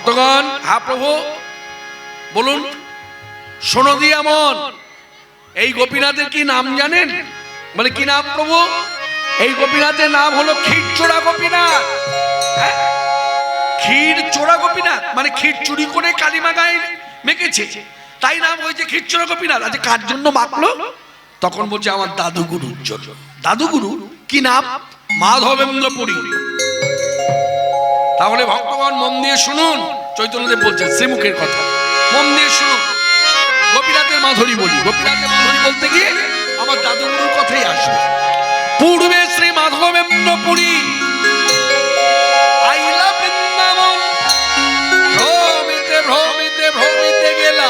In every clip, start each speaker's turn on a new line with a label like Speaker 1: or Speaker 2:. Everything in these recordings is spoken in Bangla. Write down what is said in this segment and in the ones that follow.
Speaker 1: ভক্তগণ, হ্যাঁ প্রভু বলুন। শোনো দিয়া মন, এই গোপীনাথের কি নাম জানেন? বলে কি নাম প্রভু? এই গোপীনাথের নাম হলো ক্ষীরচোরা গোপীনাথ। হ্যাঁ, ক্ষীরচোরা গোপীনাথ মানে ক্ষীর চুরি করে কালিমা গায়ে মেখেছে, তাই নাম হয়েছে ক্ষীরচোরা গোপীনাথ। আজ কার জন্য মাখলো? তখন বলছে আমার দাদুগুরুর জন্য। দাদুগুরু কি নাম? মাধবেন্দ্র পুরী। তাহলে ভক্তগণ মন দিয়ে শুনুন, চৈতন্যদেব বলছেন শ্রীমুখের কথা, মন দিয়ে শুনুন। গোপীনাথের মাধুরী বলি, গোপীনাথের মাধুরী বলতে গিয়ে আমার দাদুগুরুর কথাই আসবে। পূর্বে শ্রী মাধবেন্দ্র পুরী আইলা বৃন্দাবন, ভ্রমিতে ভ্রমিতে ভ্রমিতে গেলা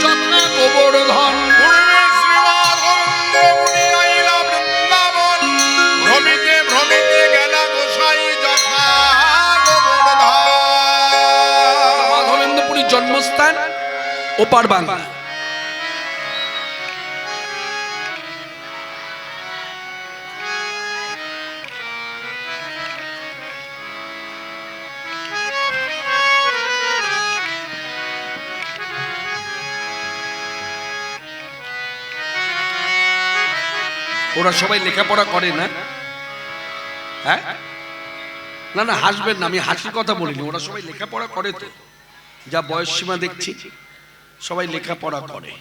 Speaker 1: যথা গোবর্ধন।
Speaker 2: পূর্বে শ্রী মাধবেন্দ্র পুরী আইলা বৃন্দাবন, ভ্রমিতে ভ্রমিতে গেলা গোসাই যথা গোবর্ধন।
Speaker 1: মাধবেন্দ্র পুরীর জন্মস্থান ওপার বাংলা। ওরা সবাই লেখাপড়া করে না? হ্যাঁ, না না হাসবেন না, আমি হাসির কথা বলিনি। ওরা সবাই লেখাপড়া করে, তো যা বয়স সীমা দেখছি সবাই লেখাপড়া করে।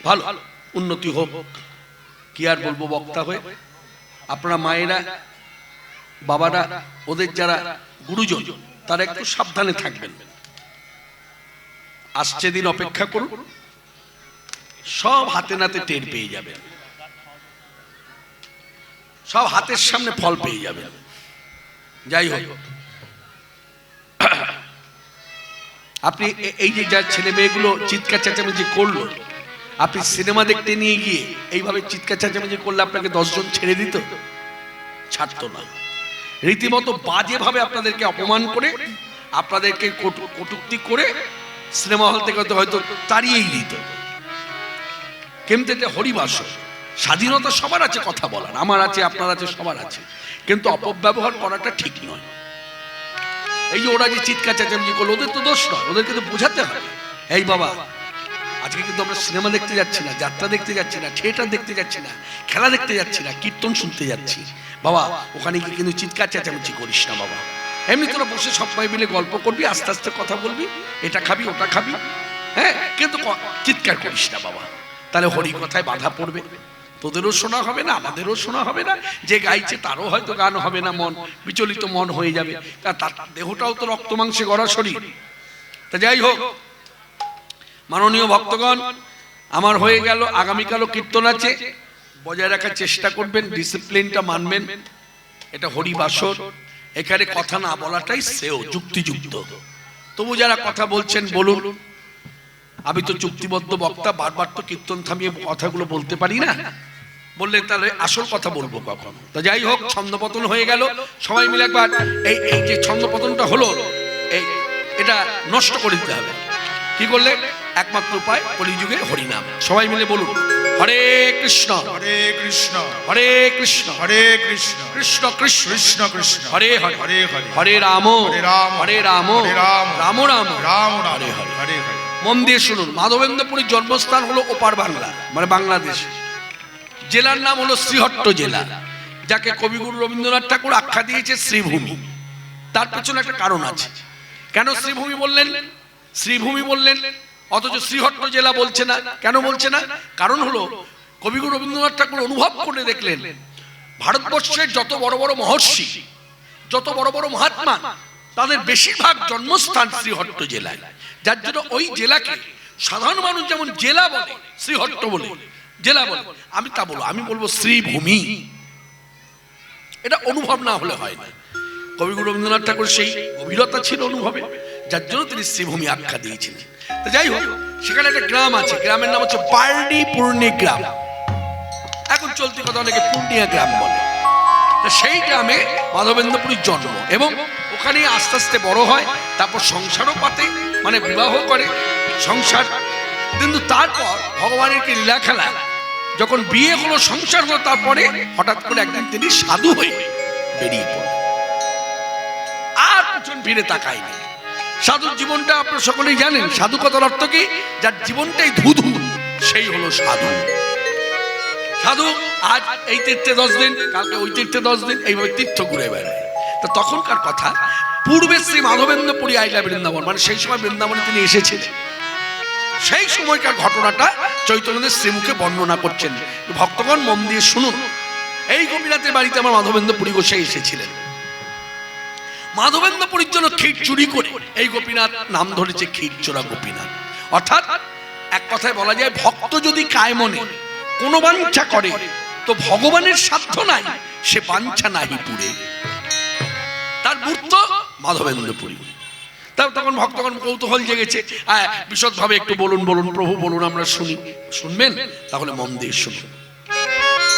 Speaker 1: ভালো, উন্নতি হোক, কি আর বলবো বক্তা হয়ে। আপনারা মায়েরা বাবারা ওদের যারা গুরুজন তারা একটু সাবধানে থাকবেন। আসছে দিন অপেক্ষা করুন, সব হাতে নাতে টের পেয়ে যাবেন, সব হাতের সামনে ফল পেয়ে যাবেন। যাই হোক, আপনি এই যে যার ছেলে মেয়েগুলো চিৎকার চেঁচামেচি করলো, আপনি সিনেমা দেখতে নিয়ে গিয়ে এইভাবে চিৎকার চেঁচামেচি করলে আপনাকে 10 জন ছেড়ে দিত? ছাড়তো না। রীতিমতো বাজে ভাবে আপনাদেরকে অপমান করে, আপনাদেরকে কটূক্তি করে সিনেমা হল থেকে হয়তো তাড়িয়েই দিত। কিন্তু এটা হরিবাস, স্বাধীনতা সবার আছে কথা বলার, আমার আছে, আপনার আছে, সবার আছে, কিন্তু অপব্যবহার করাটা ঠিক নয়। এই যে ওরা যে চিৎকার চেঁচামেচি করলো, ওদের তো দোষ নয়, ওদেরকে তো বোঝাতে হবে, এই বাবা আজকে কিন্তু আমরা সিনেমা দেখতে যাচ্ছি না, যাত্রা দেখতে যাচ্ছি না, থিয়েটার দেখতে যাচ্ছি না, খেলা দেখতে যাচ্ছি না, কীর্তন শুনতে যাচ্ছি। বাবা ওখানে কি কিন্তু চিৎকার চেঁচামেচি করিস না বাবা। এমনি তোরা বসে সবাই মিলে গল্প করবি, আস্তে আস্তে কথা বলবি, এটা খাবি ওটা খাবি, হ্যাঁ, কিন্তু চিৎকার করিস না বাবা। তাহলে হরি কথায় বাধা পড়বে, তোদেরও শোনা হবে না, আমাদেরও শোনা হবে না, যে গাইছে তারও হয়তো গান হবে না, মন বিচলিত মন হয়ে যাবে, তার দেহটাও তো রক্ত মাংসে গড়া শরীর। তা যাই হোক মাননীয় ভক্তগণ, আমার হয়ে গেল, আগামীকালও কীর্তন আছে, বজায় রাখার চেষ্টা করবেন, ডিসিপ্লিনটা মানবেন। এটা হরিবাসর, এখানে কথা না বলাটাই শ্রেয়, যুক্তিযুক্ত। তবু যারা কথা বলছেন বলুন, আমি তো চুক্তিবদ্ধ বক্তা, বারবার তো কীর্তন থামিয়ে কথাগুলো বলতে পারি না, বললে তাহলে আসল কথা বলবো কখন? তো যাই হোক, ছন্দপতন হয়ে গেল, সবাই মিলে একবার এই যে ছন্দপতনটা হলো, এটা নষ্ট করে দিতে হবে। কি করলে? একমাত্র উপায় কলিযুগে হরিনাম। সবাই মিলে বলুন, হরে কৃষ্ণ
Speaker 2: হরে কৃষ্ণ
Speaker 1: হরে কৃষ্ণ
Speaker 2: হরে কৃষ্ণ
Speaker 1: কৃষ্ণ কৃষ্ণ
Speaker 2: কৃষ্ণ কৃষ্ণ
Speaker 1: হরে হরে
Speaker 2: হরে হরে
Speaker 1: হরে রাম
Speaker 2: হরে রাম
Speaker 1: হরে রাম
Speaker 2: হরে রাম
Speaker 1: রাম রাম
Speaker 2: রাম
Speaker 1: হরে হরে।
Speaker 2: হরে হরে।
Speaker 1: মন দিয়ে শুনুন, মাধবেন্দ্রপুরীর জন্মস্থান হলো ওপার বাংলা, মানে বাংলাদেশ। জেলার নাম হলো শ্রীহট্ট জেলা, যাকে কবিগুরু রবীন্দ্রনাথ ঠাকুর আখ্যা দিয়েছে শ্রীভূমি। তার পেছনে একটা কারণ আছে। কেন শ্রীভূমি বললেন? শ্রীভূমি বললেন অথচ শ্রীহট্ট জেলা বলছে না, কেন বলছে না? কারণ হলো কবিগুরু রবীন্দ্রনাথ ঠাকুর অনুভব করে দেখলেন, ভারতবর্ষের যত বড় বড় মহর্ষি, যত বড় বড় মহাত্মা, তাদের বেশিরভাগ জন্মস্থান শ্রীহট্ট জেলায়। যার জন্য ওই জেলাকে সাধারণ মানুষ যেমন জেলা বলে, শ্রীহট্ট বলে, জেলা বলে, আমি তা বলবো, আমি বলবো শ্রীভূমি। এটা অনুভব না হলে হয় না। কবিগুরু রবীন্দ্রনাথ ঠাকুর সেই গভীরতা ছিল অনুভবে, যার জন্য তিনি শ্রীভূমি আখ্যা দিয়েছিলেন। তো যাই হোক, সেখানে একটা গ্রাম আছে, গ্রামের নাম হচ্ছে বার্নি পূর্ণি গ্রাম। এখন চলতি কথা অনেকে পূর্ণিয়া গ্রাম বলে। সেই গ্রামে মাধবেন্দ্রপুরীর জন্ম, এবং ওখানে আস্তে আস্তে বড় হয়, তারপর সংসারও পাতে, মানে বিবাহ করে সংসার। কিন্তু তারপর ভগবানের কি লীলা খেলা, যখন বিয়ে হলো, সংসার হলো, তারপরে হঠাৎ করে একদিন তিনি সাধু হয়ে বেরিয়ে পড়লেন। আর পিছন ফিরে তাকায়নি। সাধুর জীবনটা আপনারা সকলেই জানেন। সাধু কথার অর্থ কি? যার জীবনটাই ধুধু, সেই হলো সাধু। সাধু আজ এই তীর্থে 10 দিন, কালকে ওই তীর্থে 10 দিন, এইভাবে তীর্থ ঘুরে বেড়ায়। তো তখনকার কথা, পূর্বে শ্রী মাধবেন্দ্র পুরী আইলা বৃন্দাবন, মানে সেই সময় বৃন্দাবনে তিনি এসেছিলেন। সেই সময়কার ঘটনাটা চৈতন্যদেব শ্রীমুখে বর্ণনা করছেন। ভক্তগণ মন দিয়ে শুনুন। এই গোপীনাথের বাড়িতে আমার মাধবেন্দ্র পুরী গোসাই এসেছিলেন। মাধবেন্দ্র পুরীর জন্য ক্ষীর চুরি করে এই গোপীনাথ নাম ধরেছে ক্ষীরচোরা গোপীনাথ। অর্থাৎ এক কথায় বলা যায়, ভক্ত যদি কায় মনে কোনো বাঞ্ছা করে, তো ভগবানের সাধ্য নাই সে বাঞ্ছা নাহি পুরে। তার মূর্ত মাধবেন্দ্র পুরী। তখন ভক্তগণ কৌতূহল জেগেছে, বিশদভাবে একটু বলুন বলুন প্রভু বলুন, আমরা শুনি। শুনবেন? তাহলে মন দিয়ে শুনুন।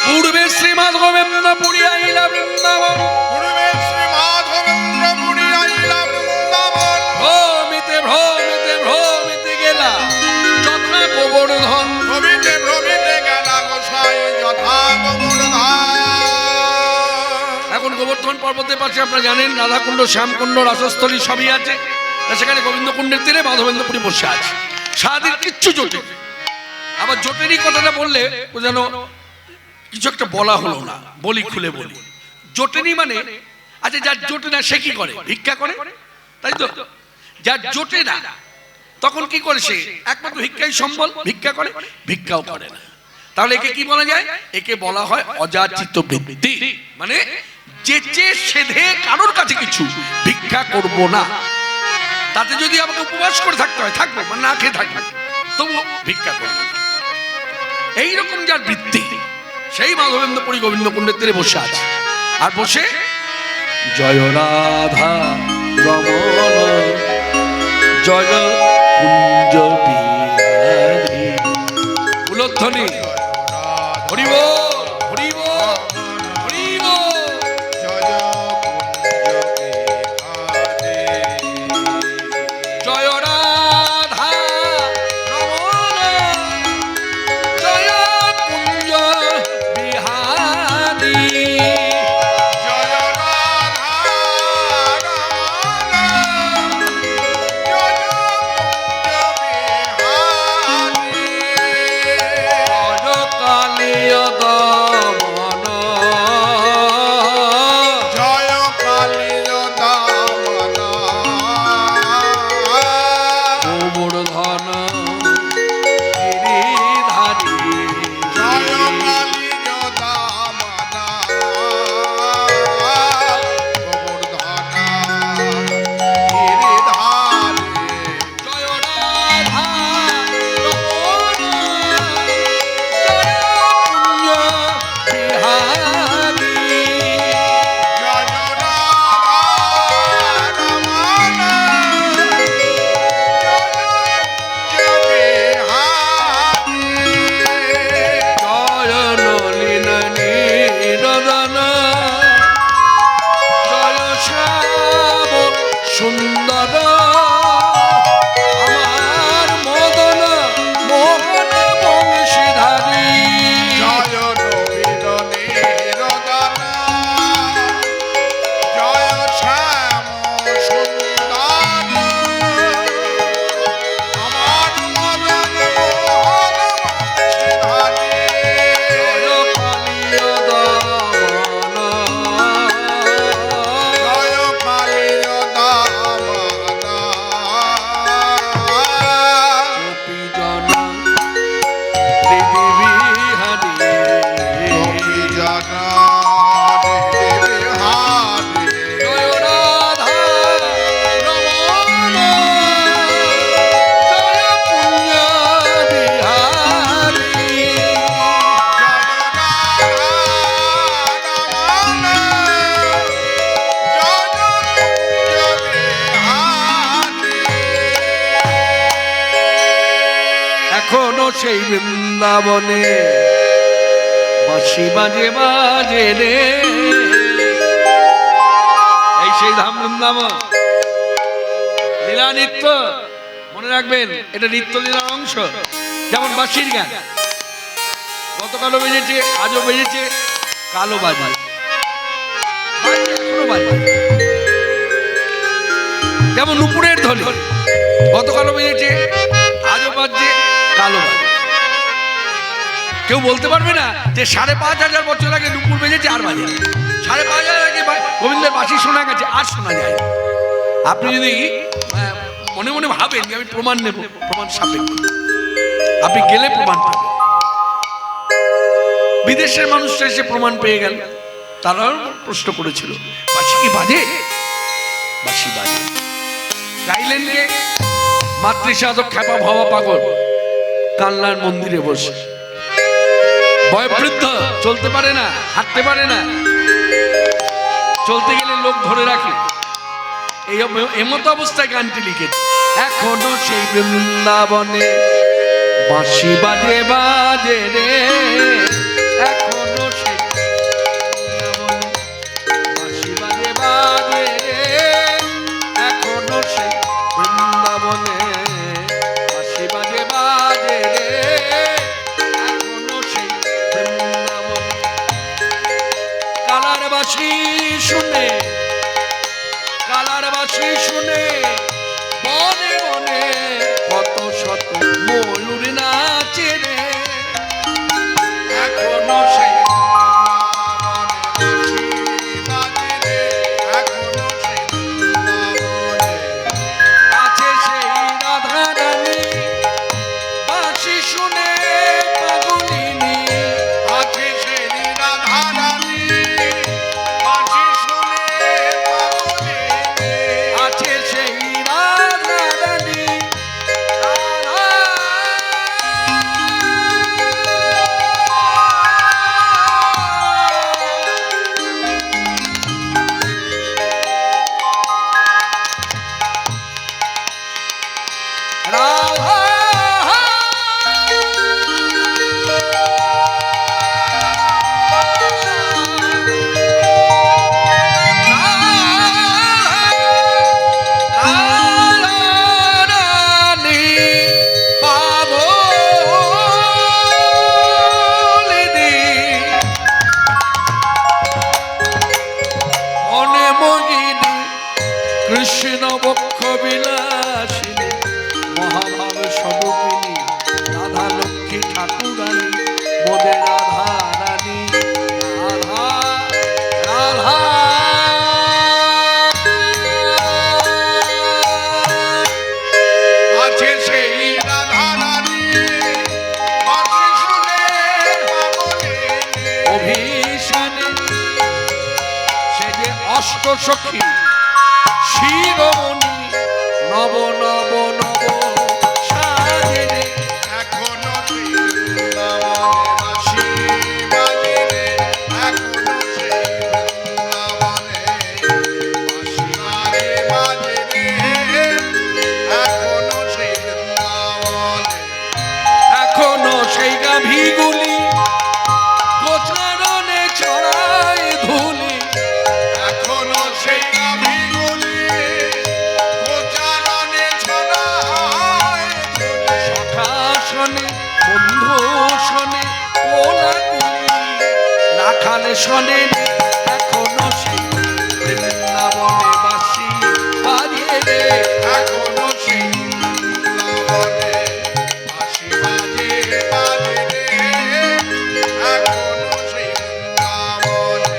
Speaker 1: পূর্বে শ্রী মাধবেন্দ্র পুরী আইলা বৃন্দাবন,
Speaker 2: পূর্বে শ্রী মাধবেন্দ্র পুরী আইলা বৃন্দাবন,
Speaker 1: ভ্রমিতে ভ্রমিতে ভ্রমিতে গেলা যথা গোবর্ধন।
Speaker 2: ভ্রমিতে ভ্রমিতে গেলা গোসাই যথা গোবর্ধন।
Speaker 1: এখন গোবর্ধন পর্বতের পাশে আপনারা জানেন রাধাকুণ্ড, শ্যামকুণ্ড, রাসস্থলী সবই আছে। সেখানে গোবিন্দকুণ্ডের তীরে মাধবেন্দ্র পুরী বসে আছে। সারাদিন কিচ্ছু জোটে। আবার জোটেরই কথাটা বললে যেন কিছু একটা বলা হলো না, বলি খুলে বলি। জোটেনি মানে, আচ্ছা যার জোটে না সে কি করে? ভিক্ষা করে, তাই তো? যার জোটে না তখন কি করে? সে একমাত্র ভিক্ষাই সম্বল, ভিক্ষা করে, ভিক্ষাও করে না। তাহলে একে কি বলা যায়? একে বলা হয় অযাচিত বৃত্তি। মানে যেচে সেধে কারোর কাছে কিছু ভিক্ষা করব না। তাতে যদি আমাকে উপবাস করে থাকতে হয় থাকবো, মানে না খেয়ে থাকবো, তবু ভিক্ষা করবো না। এইরকম যার বৃত্তি, সেই মাধবেন্দ্র পুরী গোবিন্দকুণ্ডের তীরে বসে আছে। আর বসে জয় রাধা রমণ জয় কুঞ্জ বিহারী কুলধ্বনি হরি বল হরি বল হরি বল।
Speaker 2: জয় কুঞ্জ বিহারী,
Speaker 1: জয় রাধা রমণ জয় কুঞ্জ বিহারী।
Speaker 2: জয় রাধা রমণ, জয়
Speaker 1: সেই বৃন্দাবনে বাঁশি বাজে বাজে রে। এই সেই ধাম বৃন্দাবন, লীলা নৃত্য মনে রাখবেন, এটা নিত্য লীলার অংশ। যেমন বাঁশির গান গতকালও বেজেছে, আজও বেজেছে, কালো বাজে, এখনো বাজে। যেমন নুপুরের ধ্বনি গতকালও বেজেছে, আজও বাজছে, কালো বাজে। কেউ বলতে পারবে না যে ৫,৫০০ বছর আগে নুপুর বেজেছে আর বাজে, ৫,৫০০ আগে গোবিন্দের বাঁশি শোনা গেছে আর শোনা যায়। আপনি যদি মনে মনে ভাবেন যে আমি প্রমাণ নেব, প্রমাণ সাপেক্ষ, আপনি গেলে প্রমাণ পাবেন। বিদেশের মানুষরা এসে প্রমাণ পেয়ে গেল, তারাও প্রশ্ন করেছিল বাঁশি কি বাজে? বাঁশি বাজে। গাইলেন কে? মাতৃসাধক খ্যাপা ভাবা পাগল কানলার মন্দিরে বসে, বয়োবৃদ্ধ, চলতে পারে না, হাঁটতে পারে না, চলতে গেলে লোক ধরে রাখে, এই এমতো অবস্থায় গানটি লিখেছে। এখনো সেই বৃন্দাবনে বাঁশি বাজে বাজে রে, এখনো সেই বাঁশি বাজে বাজে রে, এখনো সেই বৃন্দাবনে বাঁশি বাজে বাজে রে, এখনো সেই বৃন্দাবনে। কালার বাঁশি শুনে, কালার বাঁশি শুনে বনে বনে কত শত ময়ূর নাচে রে, এখনো সেই আছে সেই রাধা রানী, বাঁশি শুনে পাগলিনী,
Speaker 2: আছে সেই রাধা রানী, বাঁশি শুনে পাগলিনী।
Speaker 1: আছে সেই রাধা রানী, রাধা রানী পাগলিনী, মনে মোহিনী, কৃষ্ণ বক্ষ বিলাসিনী, মহাভাব স্বরূপিনী, রাধা লক্ষ্মী ঠাকুরানী, মোদের রাধা রানী, রাধা রাধা।
Speaker 2: আছে সেই রাধা রানী, বাঁশি শুনে পাগলিনী।
Speaker 1: অভিশানে সে যে অষ্টসখী শিরোমণি, নব নব নব সাজে রে,
Speaker 2: এখনো সেই বৃন্দাবনে বাঁশি বাজে রে, এখনো সেই বৃন্দাবনে বাঁশি বাজে বাজে রে, এখনো সেই বৃন্দাবনে।
Speaker 1: এখনো সেই গাভীগুলি গোচরণে ছড়ায় ধুলি,
Speaker 2: এখনো সেই গাভীগুলি গোচারণে ছড়ায় ধুলি।
Speaker 1: সখা শোনে, বন্ধু শোনে, কোলাকুলি, রাখাল শোনে, এখনো সেই বৃন্দাবনে বাঁশি বাজে রে,
Speaker 2: এখনো সেই বৃন্দাবনে বাঁশি বাজে বাজে রে, এখনো সেই বৃন্দাবনে।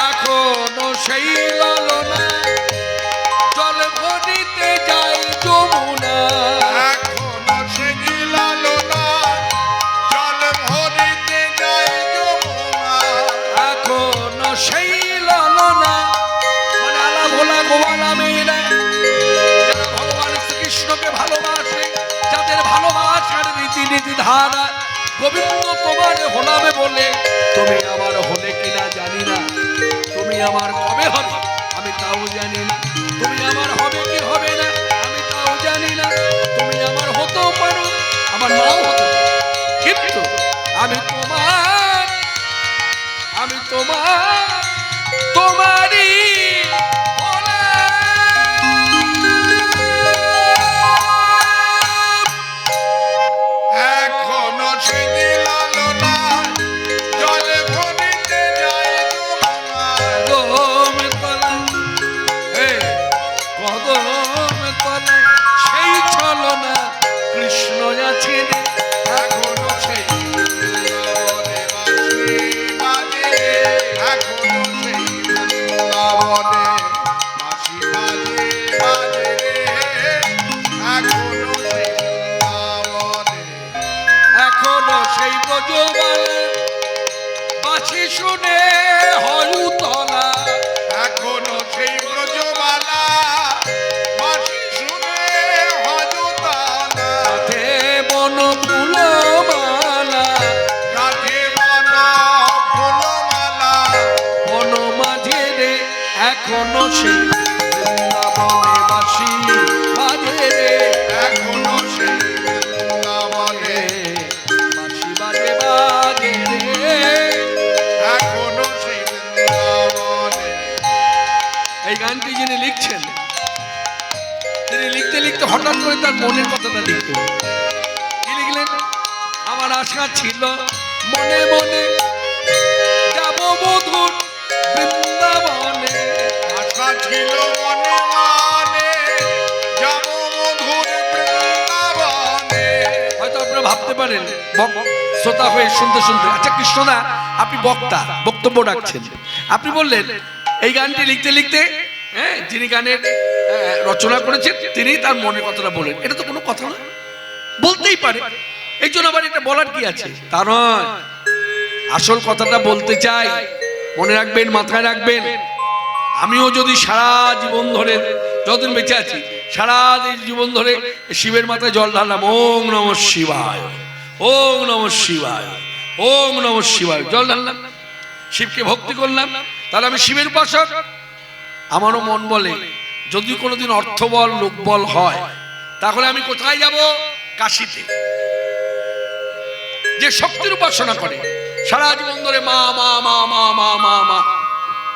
Speaker 1: এখনো সেই ললনা জল ভরিতে যায় যমুনা,
Speaker 2: এখনো সেই লালনা জল ভরিতে যায় যমুনা।
Speaker 1: এখনো সেই ললনা, মানে আলা ভোলা গোয়ালা মেয়েরা যারা ভগবান শ্রীকৃষ্ণকে ভালোবাসে, যাদের ভালোবাসার রীতিনীতি ধারা গোবিন্দ তোমার হলাবে বলে, তুমি আমার হলে কিনা জানি না, তুমি আমার কবে হবে আমি তাও জানি না, তুমি আমার হবে কি হবে না আমি তাও জানি না, তুমি আমার হতেও পারো আমার নাও হতে পারো, কিন্তু আমি তোমার, আমি তোমার, তোমারই
Speaker 2: এখনো সেই লালনা জল ভরিতে যায় যমুনা।
Speaker 1: গো কাছে রে,
Speaker 2: এখনো সেই বৃন্দাবনে বাঁশি বাজে রে, এখনো সেই বৃন্দাবনে বাঁশি বাজে বাজে রে, এখনো সেই বৃন্দাবনে।
Speaker 1: এখনো সেই ব্রজবালা বাঁশি শুনে হয় উতলা,
Speaker 2: এখনো সেই ব্রজবালা বাঁশি শুনে হজতালা,
Speaker 1: রাধে মন ফুলমালা,
Speaker 2: রাধে মন ফুলমালা,
Speaker 1: মন মাঝে রে, এখনো সেই বৃন্দাবনে বাঁশি বাজে রে,
Speaker 2: এখনো সেই বৃন্দাবনে
Speaker 1: বাঁশি বাজে বাজে রে।
Speaker 2: এখনো সেই বৃন্দাবনে।
Speaker 1: এই গানটি যিনি লিখছেন, তিনি লিখতে লিখতে হঠাৎ করে তার মনের কথাটা লিখলেন। কি লিখলেন? আমার আশা ছিল মনে মনে যাব মধুর বৃন্দাবনে,
Speaker 2: আশা ছিল মনে মনে যাব মধুর বৃন্দাবনে।
Speaker 1: হয়তো আপনারা ভাবতে পারেন শ্রোতা হয়ে শুনতে শুনতে, আচ্ছা কৃষ্ণদা আপনি বক্তা, বক্তব্য রাখছেন, আপনি বললেন এই গানটি লিখতে লিখতে যিনি গানের রচনা করেছেন তিনি তার মনের কথাটা বলেন, এটা তো কোনো কথা না, বলতেই পারে, এই জন্য আবার এটা বলার কি আছে? তা নয়, আসল কথাটা বলতে চাই, মনে রাখবেন, মাথায় রাখবেন। আমিও যদি সারা জীবন ধরে, যতদিন বেঁচে আছি, সারা জীবন ধরে শিবের মাথায় জল ঢাললাম, ওং নমঃ শিবায়, ওং নমঃ শিবায়, ওং নমঃ শিবায়, জল ঢাললাম, শিবকে ভক্তি করলাম, তাহলে আমি শিবের উপাসক। আমারও মন বলে যদি কোনোদিন অর্থবল লোকবল হয় তাহলে আমি কোথায় যাব? কাশীতে। যে শক্তির উপাসনা করে সারা জীবন ধরে মা মা মা মা মা মা মা,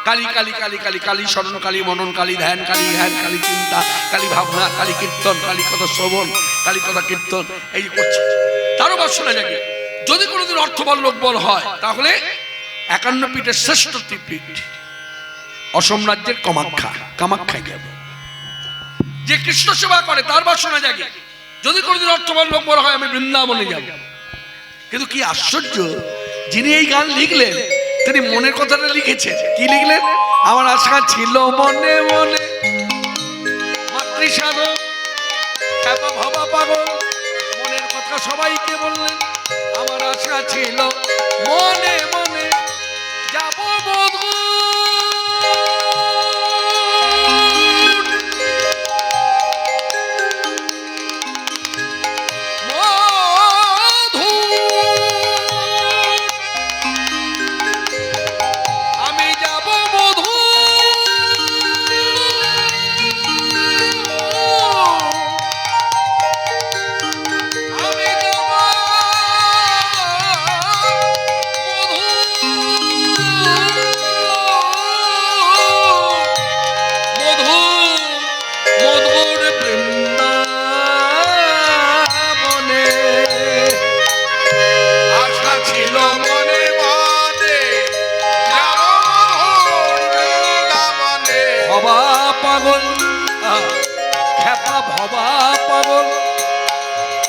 Speaker 1: কালী কালী কালী কালী কালী স্মরণ, কালী মনন, কালী ধ্যান, কালী ধ্যান, কালী চিন্তা, কালী ভাবনা, কালী কীর্তন, কালী কথা শ্রবণ, কালী কথা কীর্তন, এই যে করছে, তারও বাসনা জাগে। যদি কোনোদিন অর্থবল লোকবল হয় তাহলে 51 পীঠের শ্রেষ্ঠ পীঠ অসম রাজ্যের কামাখ্যায় যাব। যে কৃষ্ণ সেবা করে তার বাসনা জাগে, যদি কোনোদিন অর্থবল লোকবল হয় আমি বৃন্দাবনে যাব। কিন্তু কি আশ্চর্য, যিনি এই গান লিখলেন তিনি মনের কথাটা লিখেছেন। কি লিখলেন? আমার আশা ছিল মনে মনে মাতৃসাধক খ্যাপা ভবা পাগল, মনের কথা সবাইকে বললেন। আমার আশা ছিল মনে মনে যাব মধুর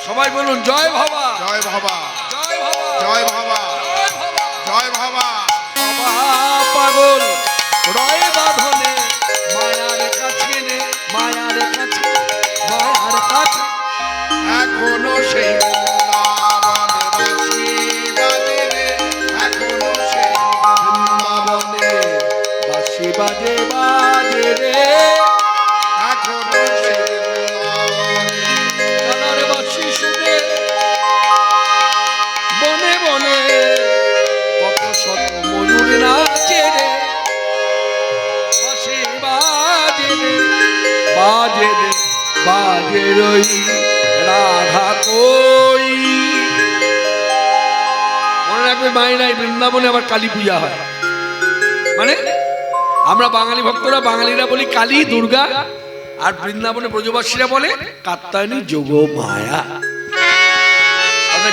Speaker 1: সবাই বলুন জয় ভবা,
Speaker 2: জয় ভবা,
Speaker 1: জয় ভবা,
Speaker 2: জয় ভবা,
Speaker 1: জয় ভবা,
Speaker 2: জয় ভবা।
Speaker 1: ভবা পাগল রয় বাঁধনে, মায়ার কাছে নে, মায়ার কাছে, মায়ার কাছে,
Speaker 2: এখনো সেই বৃন্দাবনে বাঁশি বাজে রে, এখনো সেই
Speaker 1: বৃন্দাবনে বাঁশি বাজে বাজে রে,
Speaker 2: এখনো সেই বৃন্দাবনে
Speaker 1: কানার বাঁশি শুনে বনে বনে কত শত ময়ূর নাচে রে, বাঁশি বাজে রে, বাজে রে, বাজে রই রাধা কই। মনে রাখবে মায়েরাই, বৃন্দাবনে আবার কালী পূজা হয়। মানে আমরা বাঙালি ভক্তরা, বাঙালিরা বলি কালী দুর্গা, আর বৃন্দাবনে ব্রজবাসীরা বলে কাত্যায়নী যোগ মায়া।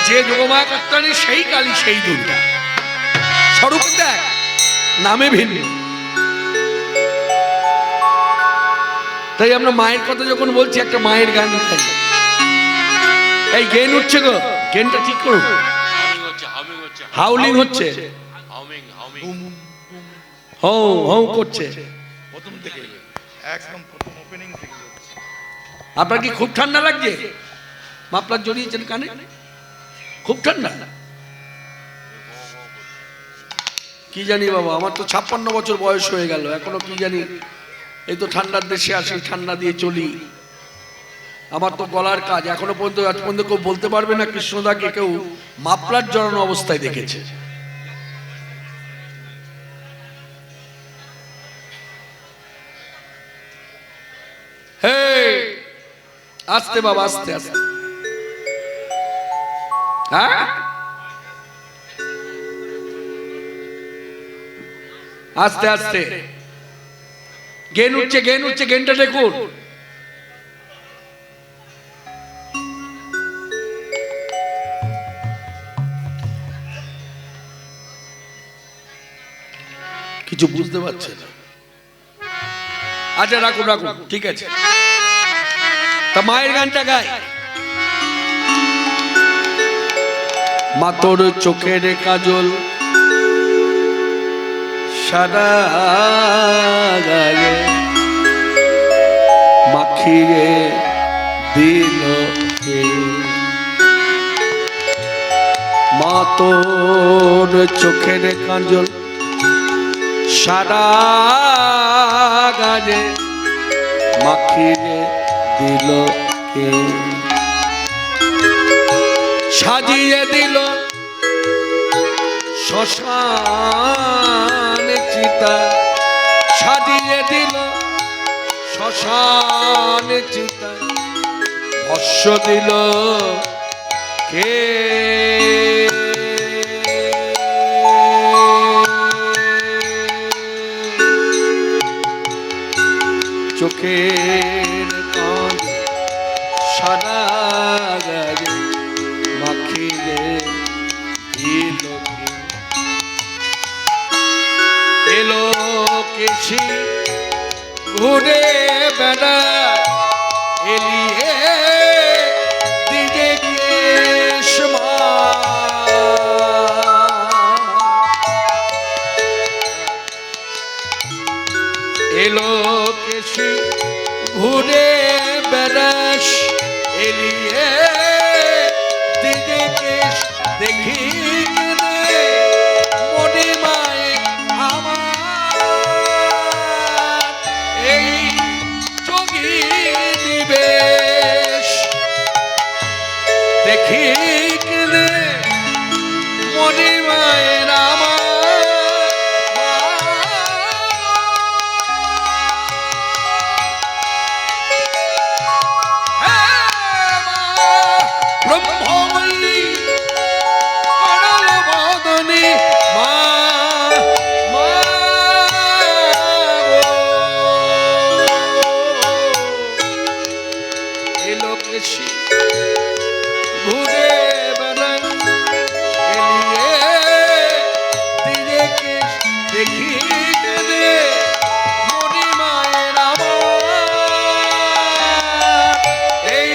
Speaker 1: যে যোগমায়া কাত্যায়নী সেই কালী সেই দুর্গা, স্বরূপ দেখ, নামে ভিন্ন। তাই আমরা মায়ের কথা যখন বলছি একটা মায়ের গান গাই। এই গেন উঠছে গো, গেনটা ঠিক করুন। হাউলিং হচ্ছে, হৌ হৌ করছে।
Speaker 2: প্রথম থেকে একদম প্রথম ওপেনিং থেকে হচ্ছে।
Speaker 1: আপনার কি খুব ঠান্ডা লাগছে? মাফলার জড়িয়েছেন কানে, খুব ঠান্ডা? কি জানি বাবা, আমার তো 56 বছর বয়স হয়ে গেল, এখনো কি জানি, এই তো ঠান্ডার দেশে আসি, ঠান্ডা দিয়ে চলি। আমার তো গলার কাজ এখনো পর্যন্ত, আজ পর্যন্ত কেউ বলতে পারবে না কৃষ্ণদাকে কেউ মাফলার জড়ানো অবস্থায় দেখেছে। হে আস্তে বাবা, আস্তে আস্তে, হ্যাঁ আস্তে আস্তে। গেন উঠছে, গেন উঠছে, গেনটা দেখুন। কিছু বুঝতে পারছে না। আচ্ছা রাখুন রাখুন, ঠিক আছে। তা মায়ের গানটা গায়। মা তোর চোখের কাজল সাদা গায়ে মাখিয়ে দিল কে? মা তোর চোখের কাজল সাদা গায়ে মাখিয়ে দিল কে? সাজিয়ে দিল শ্মশান চিতা, সাজিয়ে দিল শ্মশান চিতা, ভস্য দিল কে? চোখের কাজ সাদা গায়ে মাখিয়ে দিল কে? এলো কেশি ঘুরে বেড়া এলিয়ে দিকে কেশমা, এলো কেশি ঘুরে বেড়াস এলিয়ে দিকে কেশ দেখি মনে মায়ে আমার এই যোগী নিবেশ দেখি কেনে মনে মায়ের আমার ব্রহ্মময়ী করল বদনে মা মা এলো কেশি ঘুরে বেড়ান এলিয়ে দিনে কেশ দেখি কেঁদে মনি মায়ের আমার এই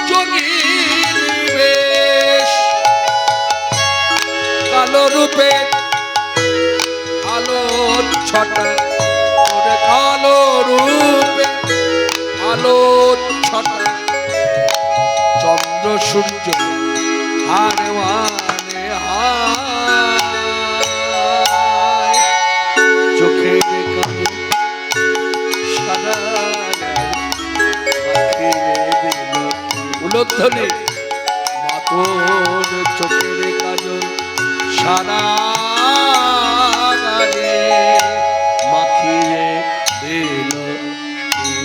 Speaker 1: যোগীর বেশ। কালো রূপে আলো ছটা, ওরে কালো রূপে আলো ছটা, চন্দ্র সূর্য হারে মানে হায়, চোখের কাজে সাদা উলধ্বনি মা তোর চোখের কাজল সাদা গায়ে মাখিয়ে দিল কে?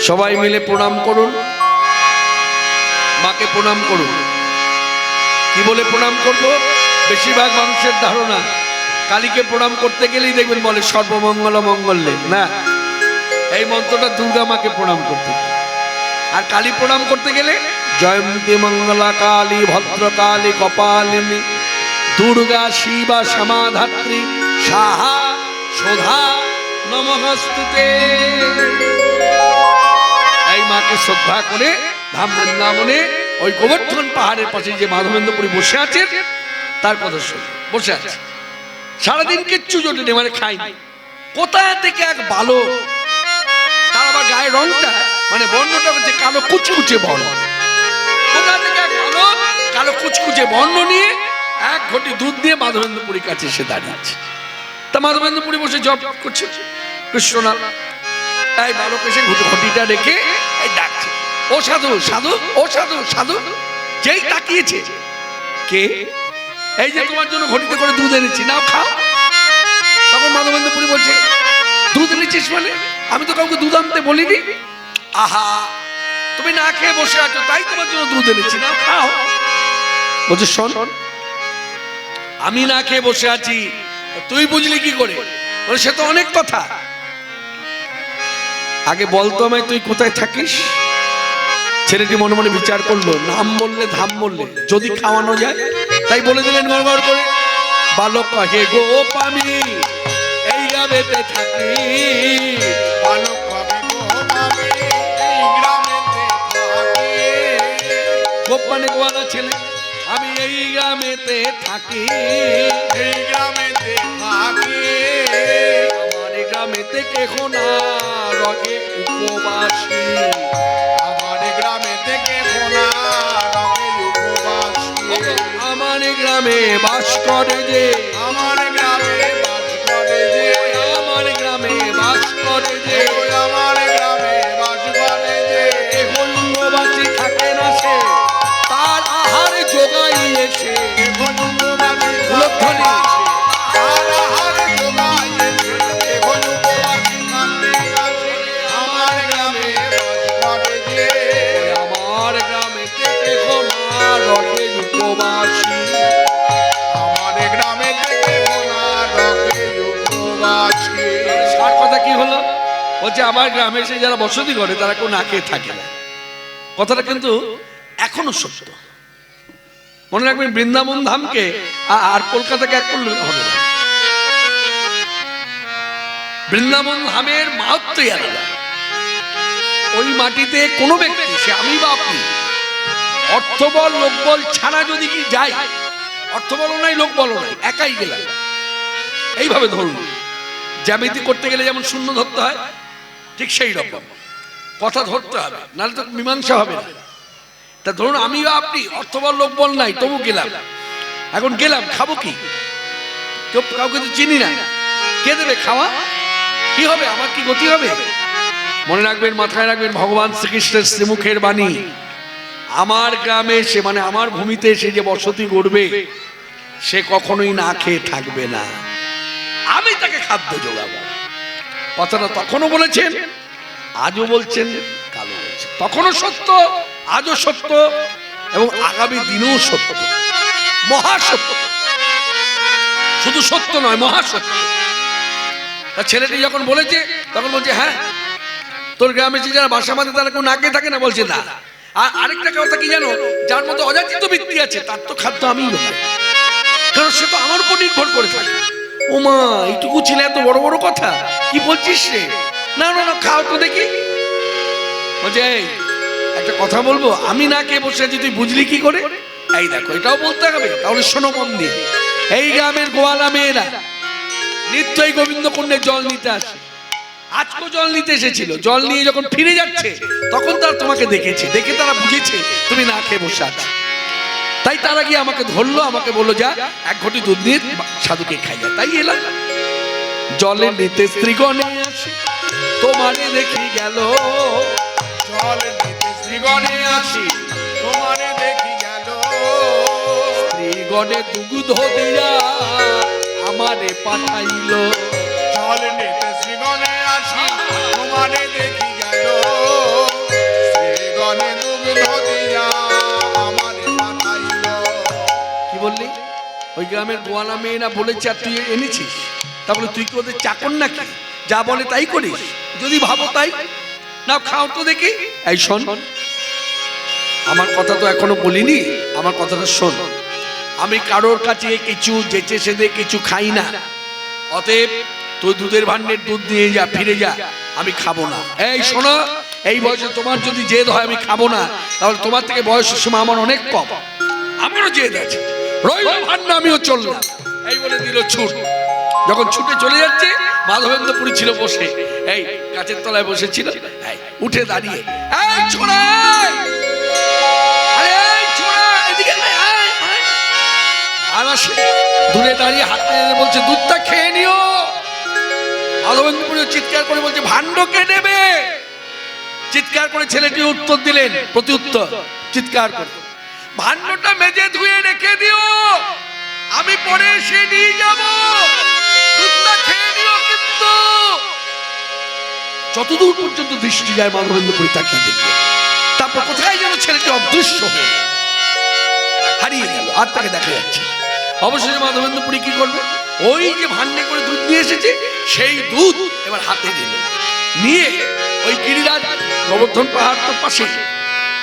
Speaker 1: সবাই মিলে প্রণাম করুন, মাকে প্রণাম করুন। কি বলে প্রণাম করব? বেশিরভাগ মানুষের ধারণা কালীকে প্রণাম করতে গেলেই দেখবেন বলে সর্বমঙ্গল মঙ্গলে, না, এই মন্ত্রটা দুর্গা মাকে প্রণাম করতে গেলে। আর কালী প্রণাম করতে গেলে জয়ন্তী মঙ্গলা কালী ভদ্রকালী কপালিনী দুর্গা শিবা সমাধাত্রী সাহা সোধা নমস্তুতে। এই এই মাকে শ্রদ্ধা করে ধাম বৃন্দাবনে ওই গোবর্ধন পাহাড়ের পাশে যে মাধবেন্দ্রপুরী বসে আছে তার কথা শুনে বসে আছে। সারাদিন কিচ্ছু জোটেনি, মানে খাইনি। কোথা থেকে এক বালক, তার আবার গায়ের রংটা মানে বর্ণটা হচ্ছে কালো কুচকুচে বর্ণ, কোথা থেকে এক বালক কালো কুচকুচে বর্ণ নিয়ে এক ঘটি দুধ দিয়ে মাধবেন্দ্রপুরীর কাছে এসে দাঁড়িয়েছে। তা মাধবেন্দ্রপুরী বসে জপ করছে কৃষ্ণ নাম। এই বালক এসে ঘটিটা রেখে এই ডাকছে, ও সাধু সাধু, ও সাধু সাধু। যেই তাকিয়েছে, কে? এই যে তোমার জন্য ঘটিতে করে দুধ এনেছি, নাও খাও। তখন মাধবেন্দ্রপুরী বলছে, দুধ এনেছিস মানে? আমি তো কাউকে দুধ আনতে বলিনি। আহা, তুমি না খেয়ে বসে আছো, তাই তোমার জন্য দুধ এনেছি, নাও খাও। বলছে, শোন, আমি না খেয়ে বসে আছি, তুই বুঝলি কি করে? বলে, সে তো অনেক কথা। আগে বলতো আমায় তুই কোথায় থাকিস। ছেলেটি মনে মনে বিচার করলো, নাম বললে ধাম বললে যদি খাওয়ানো যায়, তাই বলে দিলেন গড়গড় করে, বালক কহে গোপ আমি এই গ্রামেতে থাকি।
Speaker 2: বালক কবে গোপ আমি এই গ্রামেতে থাকি।
Speaker 1: গোপ মানে গোয়ালা ছেলে, আমি এই গ্রামেতে থাকি।
Speaker 2: এই গ্রামেতে থাকি।
Speaker 1: আমার এই গ্রামেতে কেহ না রগে উপবাসী।
Speaker 2: আমার গ্রামে থেকে ভোলা রবে উপবাসী।
Speaker 1: আমার এই গ্রামে বাস করে যে,
Speaker 2: আমার গ্রামে বাস করে যে,
Speaker 1: আমার গ্রামে বাস করে যে,
Speaker 2: ওই আমার গ্রামে বাস করে যে,
Speaker 1: উপবাসী থাকে না সে, তার আহার জোগাইয়েছে।
Speaker 2: এখন উপবাসী
Speaker 1: লক্ষণে
Speaker 2: থাকে না সে, তার আহার জোগাইয়েছে। এখন উপবাসী থাকতে আছে, আমার গ্রামে বাস করে যে,
Speaker 1: আমার গ্রামেতে কেহ না রগে উপবাসী।
Speaker 2: আমার গ্রামে থেকে ভোলা রবে উপবাসী।
Speaker 1: সার কথা কি হলো? বলছে আমার গ্রামে এসে যারা বসতি করে তারা কেউ না খেয়ে থাকে না। কথাটা কিন্তু এখনো সত্য। মনে রাখবেন, বৃন্দাবন ধামকে আর কলকাতাকে এক করলে হবে না। বৃন্দাবন ধামের মাহাত্ম্যই আলাদা। ওই মাটিতে কোনো ব্যক্তি, সে আমি বা আপনি, অর্থবল লোকবল ছাড়া যদি কি যাই, অর্থবলও নাই লোকবলও নাই, একাই গেলাম। এইভাবে ধরুন, জ্যামিতি করতে গেলে যেমন শূন্য ধরতে হয়, ঠিক সেই রকম কথা ধরতে হবে, নাহলে তো মীমাংসা হবে না। তা ধরুন আমি বা আপনি অর্থবল লোকবল নাই, তবু গেলাম। এখন গেলাম, খাবো কি? কেউ কাউকে তো চিনি না, কে দেবে খাওয়া? কি হবে, আমার কি গতি হবে? মনে রাখবেন, মাথায় রাখবেন, ভগবান শ্রীকৃষ্ণের শ্রীমুখের বাণী, আমার গ্রামে সে মানে আমার ভূমিতে সে যে বসতি করবে, সে কখনোই না খেয়ে থাকবে না, আমি তাকে খাদ্য যোগাবো। কথাটা তখনও বলেছেন, আজও বলছেন, কালও বলছেন। তখনও সত্য, আজও সত্য, এবং আগামী দিনেও সত্য, মহাসত্য। শুধু সত্য নয়, মহাসত্য। তা ছেলেটি যখন বলেছে, তখন বলছে, হ্যাঁ, তোর গ্রামে যে যারা বাসা বাঁধে তারা কেউ না খেয়ে থাকে না? বলছে না। আর আরেকটা কথা কি জানো, যার মধ্যে অযাচিত বৃত্তি আছে তার তো খাদ্য আমিই দেবো, কারণ সে তো আমার উপর নির্ভর করে থাকে। ও মা, এইটুকু ছেলে এত বড় বড় কথা কি বলছিস রে? না না না, খাও তো দেখি। বলছে, এই একটা কথা বলবো, আমি না খেয়ে বসে আছি, তুই বুঝলি কি করে? এই দেখো, এটাও বলতে হবে, তাহলে শোনো মন দিয়ে। এই গ্রামের গোয়ালা মেয়েরা নিত্যই গোবিন্দ কুণ্ডে জল নিতে আসে। আজকেও জল নিতে এসেছিল। জল নিয়ে যখন ফিরে যাচ্ছে, তখন তারা তোমাকে দেখেছে, দেখে তারা বুঝেছে তুমি না খেয়ে বসে আছো। তাই তারা গিয়ে আমাকে ধরলো, আমাকে বললো, যা এক ঘটি দুধ দিয়ে সাধুকে খাইয়া। তাই এলাম। জলে নিতে স্ত্রীগণে আসে, তোমারে দেখি গেল।
Speaker 2: জল নিতে শ্রীগণে আসি, তোমারে দেখি গেল।
Speaker 1: স্ত্রীগণে দুগ্ধ দিয়া আমারে পাঠাইল।
Speaker 2: জল নিতে শ্রীগণে আসি, তোমারে দেখি গেল। শ্রীগণে দুগ্ধ দিয়া আমারে পাঠাইল।
Speaker 1: কি বললি? ওই গ্রামের গোয়ালা মেয়েরা বলেছে আর তুই এনেছিস? তা বলে তুই কি ওদের চাকর নাকি? যা বলে তাই করিস? যদি ভাবো তাই, না খাও তো দেখি। এই শোন, আমার কথা তো এখনো বলিনি, আমার কথাটা শোন। আমি কারোর কাছে কিছু যেচে সেদে কিছু খাই না। অতএব তুই দুধের ভান্ডের দুধ নিয়ে যা, ফিরে যা, আমি খাবো না। এই শোনো, এই বয়সে তোমার যদি জেদ হয় আমি খাবো না, তাহলে তোমার থেকে বয়সের সময় আমার অনেক কম, আমারও জেদ আছে, রইল ভান্ডা আমিও চললাম। এই বলে দিল ছুট। যখন ছুটে চলে যাচ্ছে, মাধবেন্দ্রপুরী ছিল বসে, এই গাছের তলায় বসেছিল, উঠে দাঁড়িয়ে, এই ছোড়া, আরে এই ছোড়া, এদিকে আয়, আয়, আয়। আর আসে দূরে দাঁড়িয়ে হাত নেড়ে বলছে দুধটা খেয়ে নিও। মাধবেন্দ্রপুরী চিৎকার করে বলছে ভাণ্ড কে নেবে? চিৎকার করে ছেলেটি উত্তর দিলেন, প্রতি উত্তর চিৎকার করে, ভাণ্ডটা মেজে ধুয়ে রেখে দিও, আমি পরে এসে নিয়ে যাব, দুধটা খেয়ে নিও। কিন্তু যতদূর পর্যন্ত দৃষ্টি যায় মাধবেন্দ্রপুরী তাকিয়ে দেখল, তারপর কোথায় যেন ছেলেটি অদৃশ্য হয়ে হারিয়ে গেল, আর তাকে দেখা যাচ্ছে। অবশেষে মাধবেন্দ্রপুরী কি করবে, ওই যে ভান্ডে করে দুধ নিয়ে এসেছে সেই দুধ এবার হাতে নিল, নিয়ে ওই গিরিরাজ, গোবর্ধন পাহাড় তো পাশে,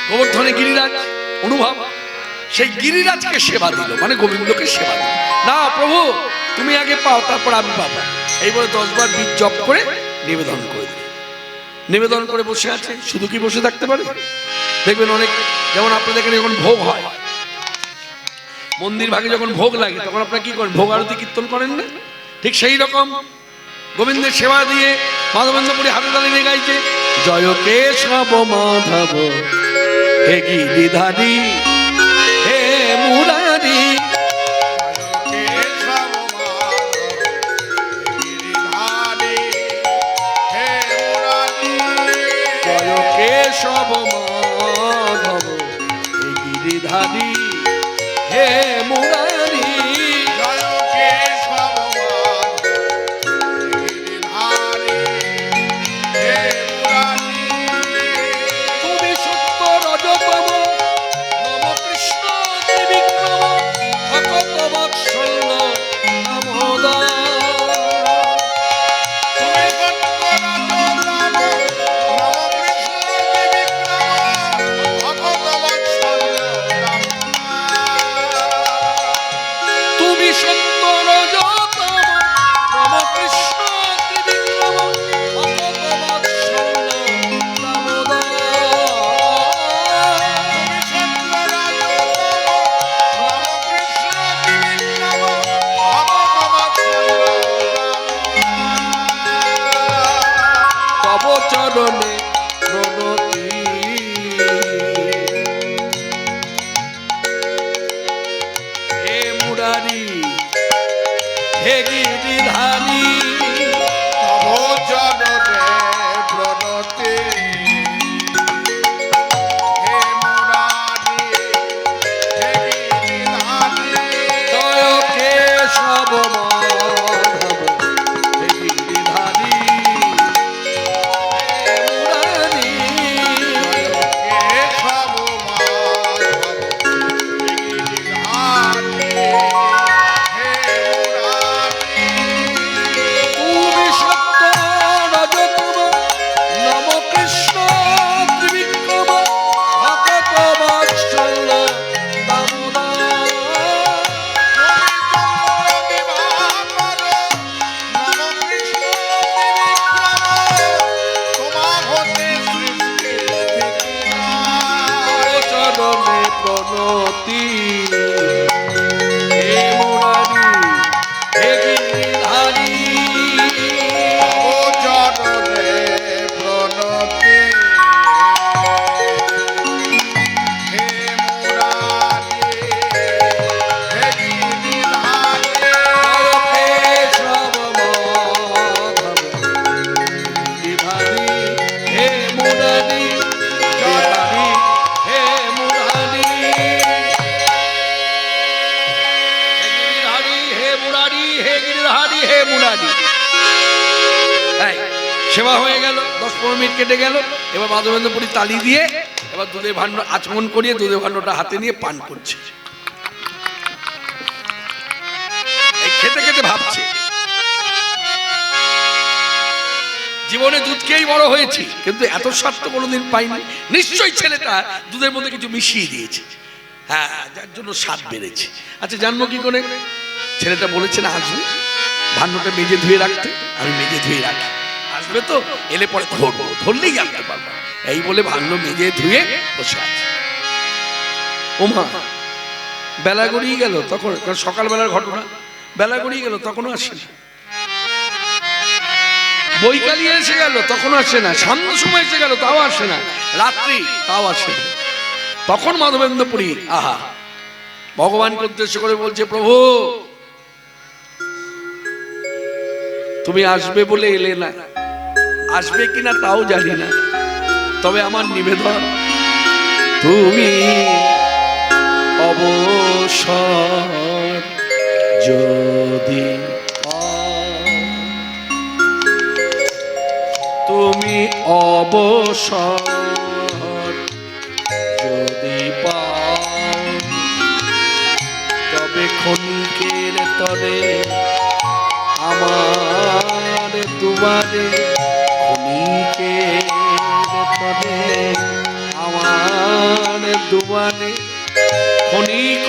Speaker 1: গোবর্ধনে গিরিরাজ অনুভব, সেই গিরিরাজকে সেবা দিল, মানে গোবিন্দকে সেবা দিল। না প্রভু তুমি আগে পাও, তারপর আমি পাবো, এই বলে 10 বার বীজ জপ করে নিবেদন করে দিল। নিবেদন করে বসে আছে, শুধু কি বসে থাকতে পারে? দেখবেন অনেক, যেমন আপনাদের এখানে যখন ভোগ হয়, মন্দির ভাগে যখন ভোগ লাগে, তখন আপনারা কি করেন? ভোগ আরতি কীর্তন করেন না? ঠিক সেই রকম গোবিন্দের সেবা দিয়ে মাধবেন্দ্রপুরী হাতে তালি নিয়ে গাইছে, জয় কেশব মাধব হে গিরিধারী হে মুরারি, জয় কেশব মাধব হে গিরিধারী হে মুরারি, তুমি সত্য রজতম নম কৃষ্ণ ত্রিবিক্রম ভকত বৎসল্য দামোদর, তুমি সত্য রজতম নম কৃষ্ণ ত্রিবিক্রম ভকত বৎসল্য দামোদর, তব চরণে প্রণতি, হে মুরারি হে গিরিধারী, জয় কেশব মাধব হে গিরিধারী হে মুরারি, তুমি সত্য রজতম নম কৃষ্ণ ত্রিবিক্রম ভকত বৎসল্য দামোদর, চরণে প্রণতি, হে মুরারি হে গিরিধারী, জয় কেশব মাধব গিরিধারী হে মুরারি, গিরিধারী হে মুরারি, হে মুরারি হে গিরিধারী হে মুরারি। এই সেবা হয়ে গেল, 10-15 মিনিট কেটে গেল, এবার মাধবেন্দ্রপুরী তালি দিয়ে এবার দুধের ভাণ্ড আচমন করিয়ে দুধের ভাণ্ডটা হাতে নিয়ে পান করছে। এই খেতে খেতে ভাবছে, জীবনে দুধ খেয়েই বড় হয়েছি, কিন্তু এত স্বাদ তো কোনোদিন পাইনি, নিশ্চয়ই ছেলেটা দুধের মধ্যে কিছু মিশিয়ে দিয়েছে, হ্যাঁ যার জন্য স্বাদ বেড়েছে। আচ্ছা জানবো কি করে? ছেলেটা বলেছে না আসবে ভাণ্ডটা মেজে ধুয়ে রাখতে, আমি মেজে ধুয়ে রাখি, আসবে আসবে তো, এলে পরে ধরবো, ধরলেই জানতে পারবো। এই বলে ভাঙলো মেজে ধুয়ে বসে আছে। ওমা বেলা গড়িয়ে গেল, তখন সকালবেলার ঘটনা, বেলা গড়িয়ে গেল তখনও আসে না। বৈকালিয়ে এসে গেল তখনও আসে না। সান্ধ্য সময় এসে গেল তাও আসে না। রাত্রি তাও আসে না। তখন মাধবেন্দ্রপুরী আহা ভগবানকে উদ্দেশ্য করে বলছে, প্রভু তুমি আসবে বলে এলে না, আসবে কিনা তাও জানি না, তবে আমার নিবেদন তুমি অবসর যদি তুমি অবসর যদি পাও, তবে ক্ষণিকের তরে আমার দুয়ারে, ক্ষণিকের তরে আমার দুয়ারে ক্ষণিক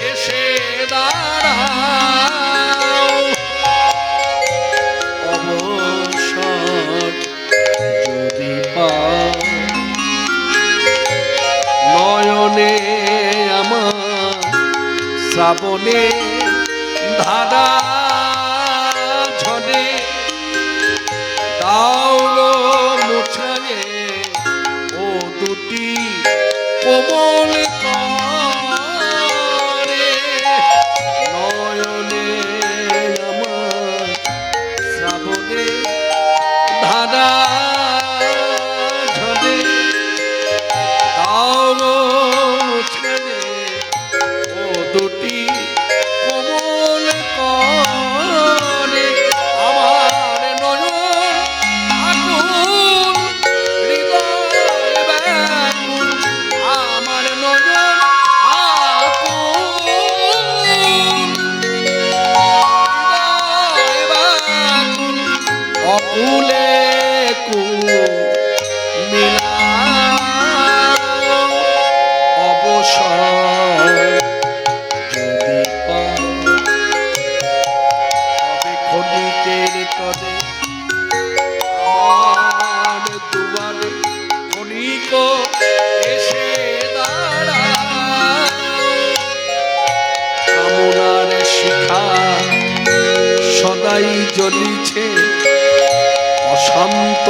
Speaker 1: এসে দাঁড়াও, অবসর যদি পাও। নয়নে আমার শ্রাবণে ধারা ঝরে, দাও গো মুছায়ে ও দুটি কোমল করে। নয়নে আমার শ্রাবণে ধারা ঝরে, দাও গো মুছায়ে ও দুটি কোমল করে। আমার নয়ন আকুল, হৃদয় ব্যাকুল, আমার নয়ন আকুল, হৃদয় ব্যাকুল, অকুলে কুল মিলাও, অবসর যদি পাও, তবে ক্ষণিকের তরে আমার দুয়ারে ক্ষণিক এসে দাঁড়াও। কামনার শিখা সদাই জ্বলিছে অশান্ত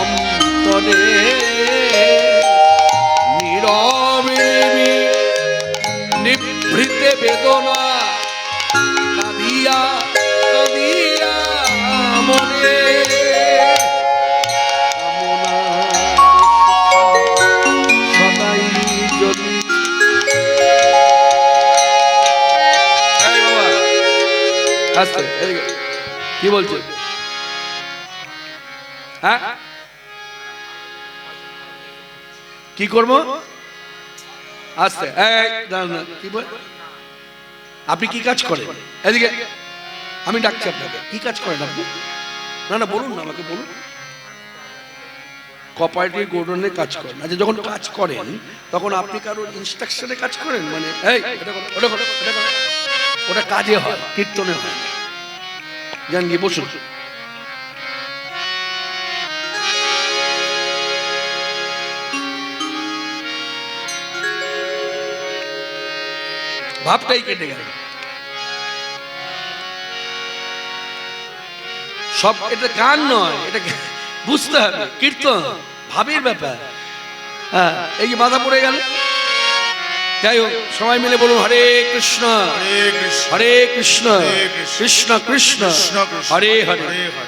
Speaker 1: অন্তরে, নীরবে নিভৃতে বেদনা কাঁদিয়া কাঁদিয়া মনে। সদাই জ্বলি। এই বাবা আস্তে, এদিকে কি বলছো? হ্যাঁ কি করবো? আস্তে, কি বল? আপনি কি কাজ করেন? এদিকে আমি ডাকছি আপনাকে। কি কাজ করেন আপনি? না না বলুন না, আমাকে বলুন। কোঅপারেটিভ গোডাউনে কাজ করেন। আচ্ছা, যখন কাজ করেন তখন আপনি কারো ইনস্ট্রাকশনে কাজ করেন? মানে এই এটা করো, ওটা করো, এটা করো। ওটা কাজে হয়, কীর্তনে হয়। যান গিয়ে বসুন। ভাবটাই কেটে গেল সব। এটা গান নয়, এটা বুঝতে হবে, কীর্তন ভাবের ব্যাপার। হ্যাঁ, এই যে বাধা পড়ে গেল। যাই হোক, সবাই মিলে বলুন হরে কৃষ্ণ হরে কৃষ্ণ কৃষ্ণ কৃষ্ণ হরে হরে,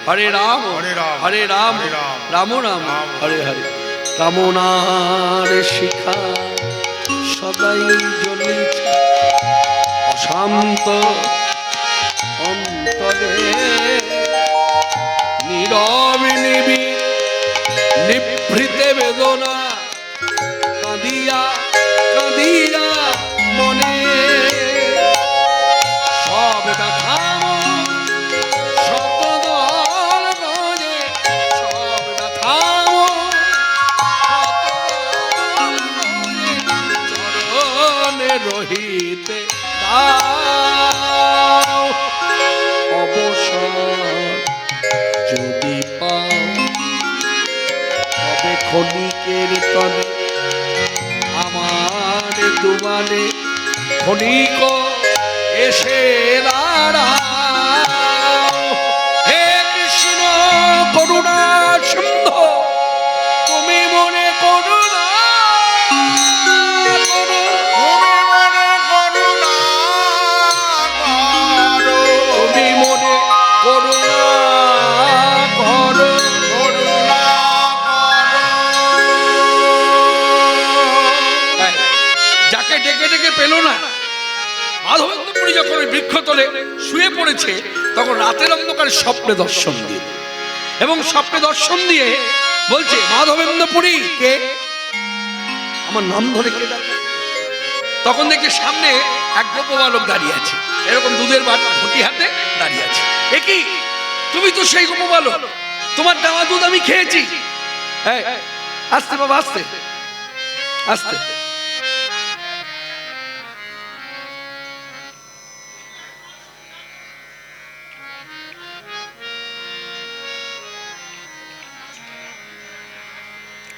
Speaker 1: হরে রাম হরে রাম রাম রাম হরে হরে। কামনার শিখা সদাই জ্বলিছে অশান্ত অন্তরে, নীরবে নিভৃতে বেদনা কাঁদিয়া কাঁদিয়া মনে। সব ব্যথামো শতদল গজে, সব ব্যথামো শতদল গজে, চরণে রহিতে দাও। প্রাণে ক্ষণিক এসে দাঁড়াও। হে কৃষ্ণ করুণা সিন্ধু তুমি মনে করুণা করো,
Speaker 2: তুমি মনে করুণা করো,
Speaker 1: তুমি মনে করুণা করো।
Speaker 2: করুণা করো।
Speaker 1: এই, যাকে ডেকে ডেকে পেল না, মাধবেন্দ্রপুরী যখন ওই বৃক্ষতলে শুয়ে পড়েছে তখন রাতের অন্ধকারে স্বপ্নে দর্শন দিল, এবং স্বপ্নে দর্শন দিয়ে বলছে মাধবেন্দ্রপুরী কে, আমার নাম ধরে কে ডাকে? তখন দেখে সামনে এক গোপ বালক দাঁড়িয়ে আছে, এরকম দুধের ঘটি হাতে দাঁড়িয়ে আছে। এ কি, তুমি তো সেই গোপ বালক, তোমার দেওয়া দুধ আমি খেয়েছি। এই, আস্তে বাবা, আস্তে আস্তে।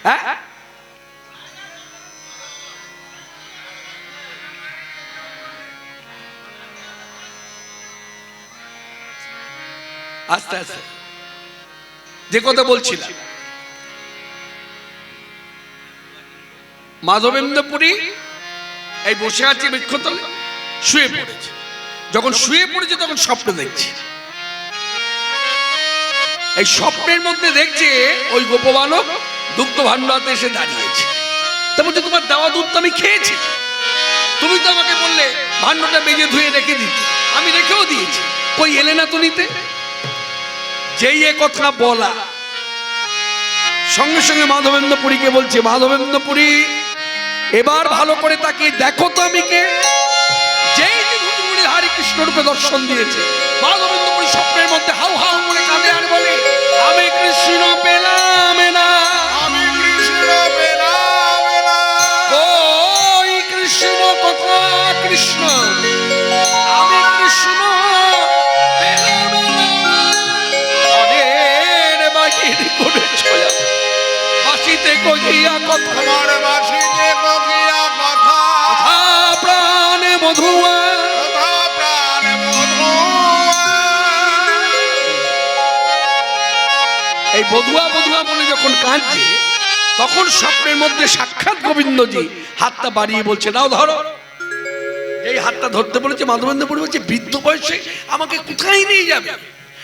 Speaker 1: হ্যাঁ, আস্তে আস্তে। যে কথা বলছিলাম, মাধবেন্দ্রপুরী এই বসে আছে বৃক্ষতলে, শুয়ে পড়েছে। যখন শুয়ে পড়েছে তখন স্বপ্ন দেখছে। এই স্বপ্নের মধ্যে দেখছে ওই গোপবালক দুগ্ধ ভাণ্ডাতে এসে দাঁড়িয়েছে। তা বলছে তোমার দেওয়া দুধ তো আমি খেয়েছি, তুমি তো আমাকে বললে ভাণ্ডটা বেজে ধুয়ে রেখে দিতে, আমি রেখেও দিয়েছি, কই এলে না তো নিতে। যেই এ কথা বলা, সঙ্গে সঙ্গে মাধবেন্দ্রপুরীকে বলছে, মাধবেন্দ্রপুরী এবার ভালো করে তাকিয়ে দেখো তো আমি কে। যেই যে ভুজুগুড়ি হরি কৃষ্ণ রূপে দর্শন দিয়েছে, মাধবেন্দ্রপুরী স্বপ্নের মধ্যে হাউ হাউ করে কাঁদে আর বলে, আমি কৃষ্ণ পেলাম না,
Speaker 2: আমি কৃষ্ণ পেলাম না,
Speaker 1: ওই কৃষ্ণ কথা কৃষ্ণ, আমি কৃষ্ণ পেলাম না। ঘরের বাহির করে ছয়া বাসিতে কহিয়া কথা,
Speaker 2: আমার বাসিতে কহিয়া কথা,
Speaker 1: কথা প্রাণে মধুয়া।
Speaker 2: কথা প্রাণ মধুয়া।
Speaker 1: এই বধুয়া বধুয়া বলে যখন কাঁদছে, তখন স্বপ্নের মধ্যে সাক্ষাৎ গোবিন্দজি হাতটা বাড়িয়ে বলছে, নাও ধরো। এই হাতটা ধরতে বলেছে, মাধবেন্দ্রপুরী বলছে, বৃদ্ধ বয়সে আমাকে কোথায় নিয়ে যাবে?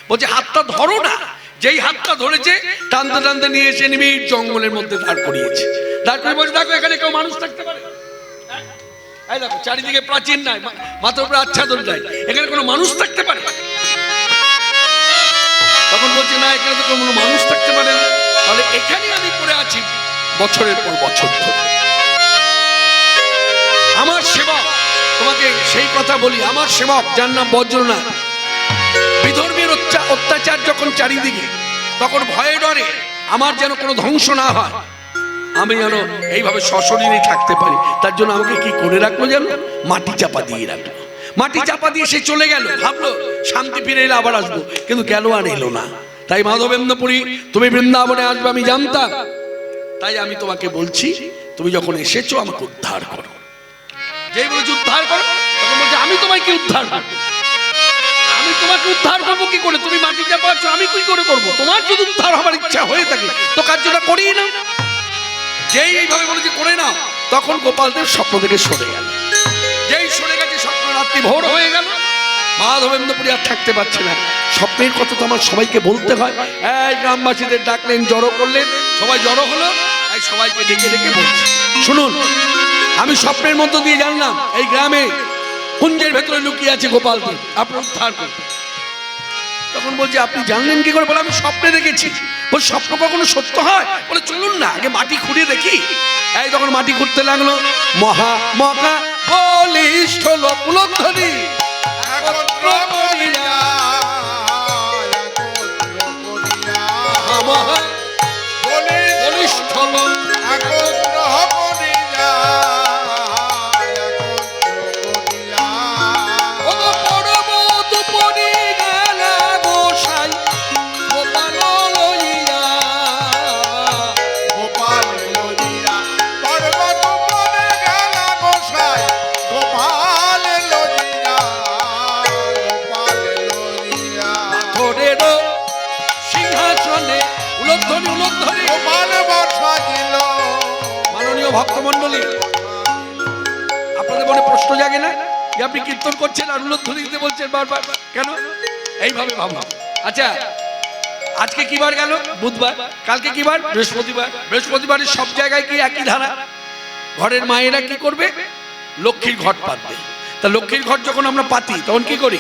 Speaker 1: বলছে হাতটা ধরো না। যেই হাতটা ধরেছে টানতে টানতে নিয়ে এসে নিবিড় জঙ্গলের মধ্যে দাঁড় করিয়েছে। দাঁড় করে বলছে, দেখো এখানে কেউ মানুষ থাকতে পারে? এই দেখো চারিদিকে প্রাচীন নাই, মাথার উপরে আচ্ছাদন নাই, এখানে কোনো মানুষ থাকতে পারে? তখন বলছে না, এখানে তো কোনো মানুষ থাকতে পারে না, তাহলে এখানে আমি পড়ে আছি বছরের পর বছর ধরে। আমার সেবক, তোমাকে সেই কথা বলি, আমার সেবক যার নাম বজ্রনাথ, বিধর্মীর অত্যাচার যখন চারিদিকে, তখন ভয়ে ডরে আমার যেন কোনো ধ্বংস না হয়, আমি যেন এইভাবে সশরীরে থাকতে পারি, তার জন্য আমাকে কি করে রাখলো যেন, মাটি চাপা দিয়ে রাখলো। মাটি চাপা দিয়ে সে চলে গেল, ভাবলো শান্তি ফিরে এলে আবার আসবো, কিন্তু গেল আর এলো না। তাই মাধবেন্দ্রপুরী তুমি বৃন্দাবনে আসবে আমি জানতাম, তাই আমি তোমাকে বলছি, তুমি যখন এসেছো আমাকে উদ্ধার করো। যেই বলেছি উদ্ধার করো, তখন বলছে আমি তোমাকে উদ্ধার করবো। আমি তোমাকে উদ্ধার করবো কি করে? তুমি মাটি চাপা আছো, আমি কি করে করবো? তোমার যদি উদ্ধার হবার ইচ্ছা হয়ে থাকে তো কার্যটা করিয়ে নাও। যেই এইভাবে বলেছি করে নাও, তখন গোপালদেব স্বপ্ন থেকে সরে গেল। যেই সরে গেছে স্বপ্ন রাত্রি ভোর হয়ে গেল, মাধবেন্দ্রপুরী আর থাকতে পারছে না। স্বপ্নের কথা তো আমার সবাইকে বলতে হয়। এই গ্রামবাসীদের ডাকলেন, জড়ো করলেন, সবাই জড়ো হলো। এই সবাইকে ডেকে ডেকে বলছি, শুনুন, আমি স্বপ্নের মধ্য দিয়ে জানলাম এই গ্রামে কুঞ্জের ভেতরে লুকিয়ে আছে গোপালদেব, আপনার উদ্ধার করবেন। তখন বলছে আপনি জানলেন কি করে? বলে আমি স্বপ্নে দেখেছি। বলে স্বপ্ন কখনো সত্য হয়? বলে চলুন না আগে মাটি খুঁড়ে দেখি। এই তখন মাটি খুঁড়তে লাগলো, মহা মহা বলিষ্ঠ লোকধরি
Speaker 2: একত্র করিয়া, একত্র করিয়া,
Speaker 1: মহা
Speaker 2: বলিষ্ঠ লোক একত্র করিয়া, একত্র করিয়া,
Speaker 1: ও পর্বত পরি গেলা গোসাই গোপাল লইয়া,
Speaker 2: গোপাল লইয়া, পর্বত পরে গেলা গোসাই
Speaker 1: ভক্তমণ্ডলী, আপনাদের মনে প্রশ্ন জাগে না যে আপনি কীর্তন করছেন আর উলুধ্বনি দিতে বলছেন বারবার কেন? এইভাবে ভাবনা। আচ্ছা, আজকে কি বার গেল? বুধবার। কালকে কি বার? বৃহস্পতিবার। বৃহস্পতিবারের সব জায়গায় কি একই ধারা? ঘরের মায়েরা কি করবে? লক্ষ্মীর ঘট পাতবে। তা লক্ষ্মীর ঘট যখন আমরা পাতি তখন কি করি?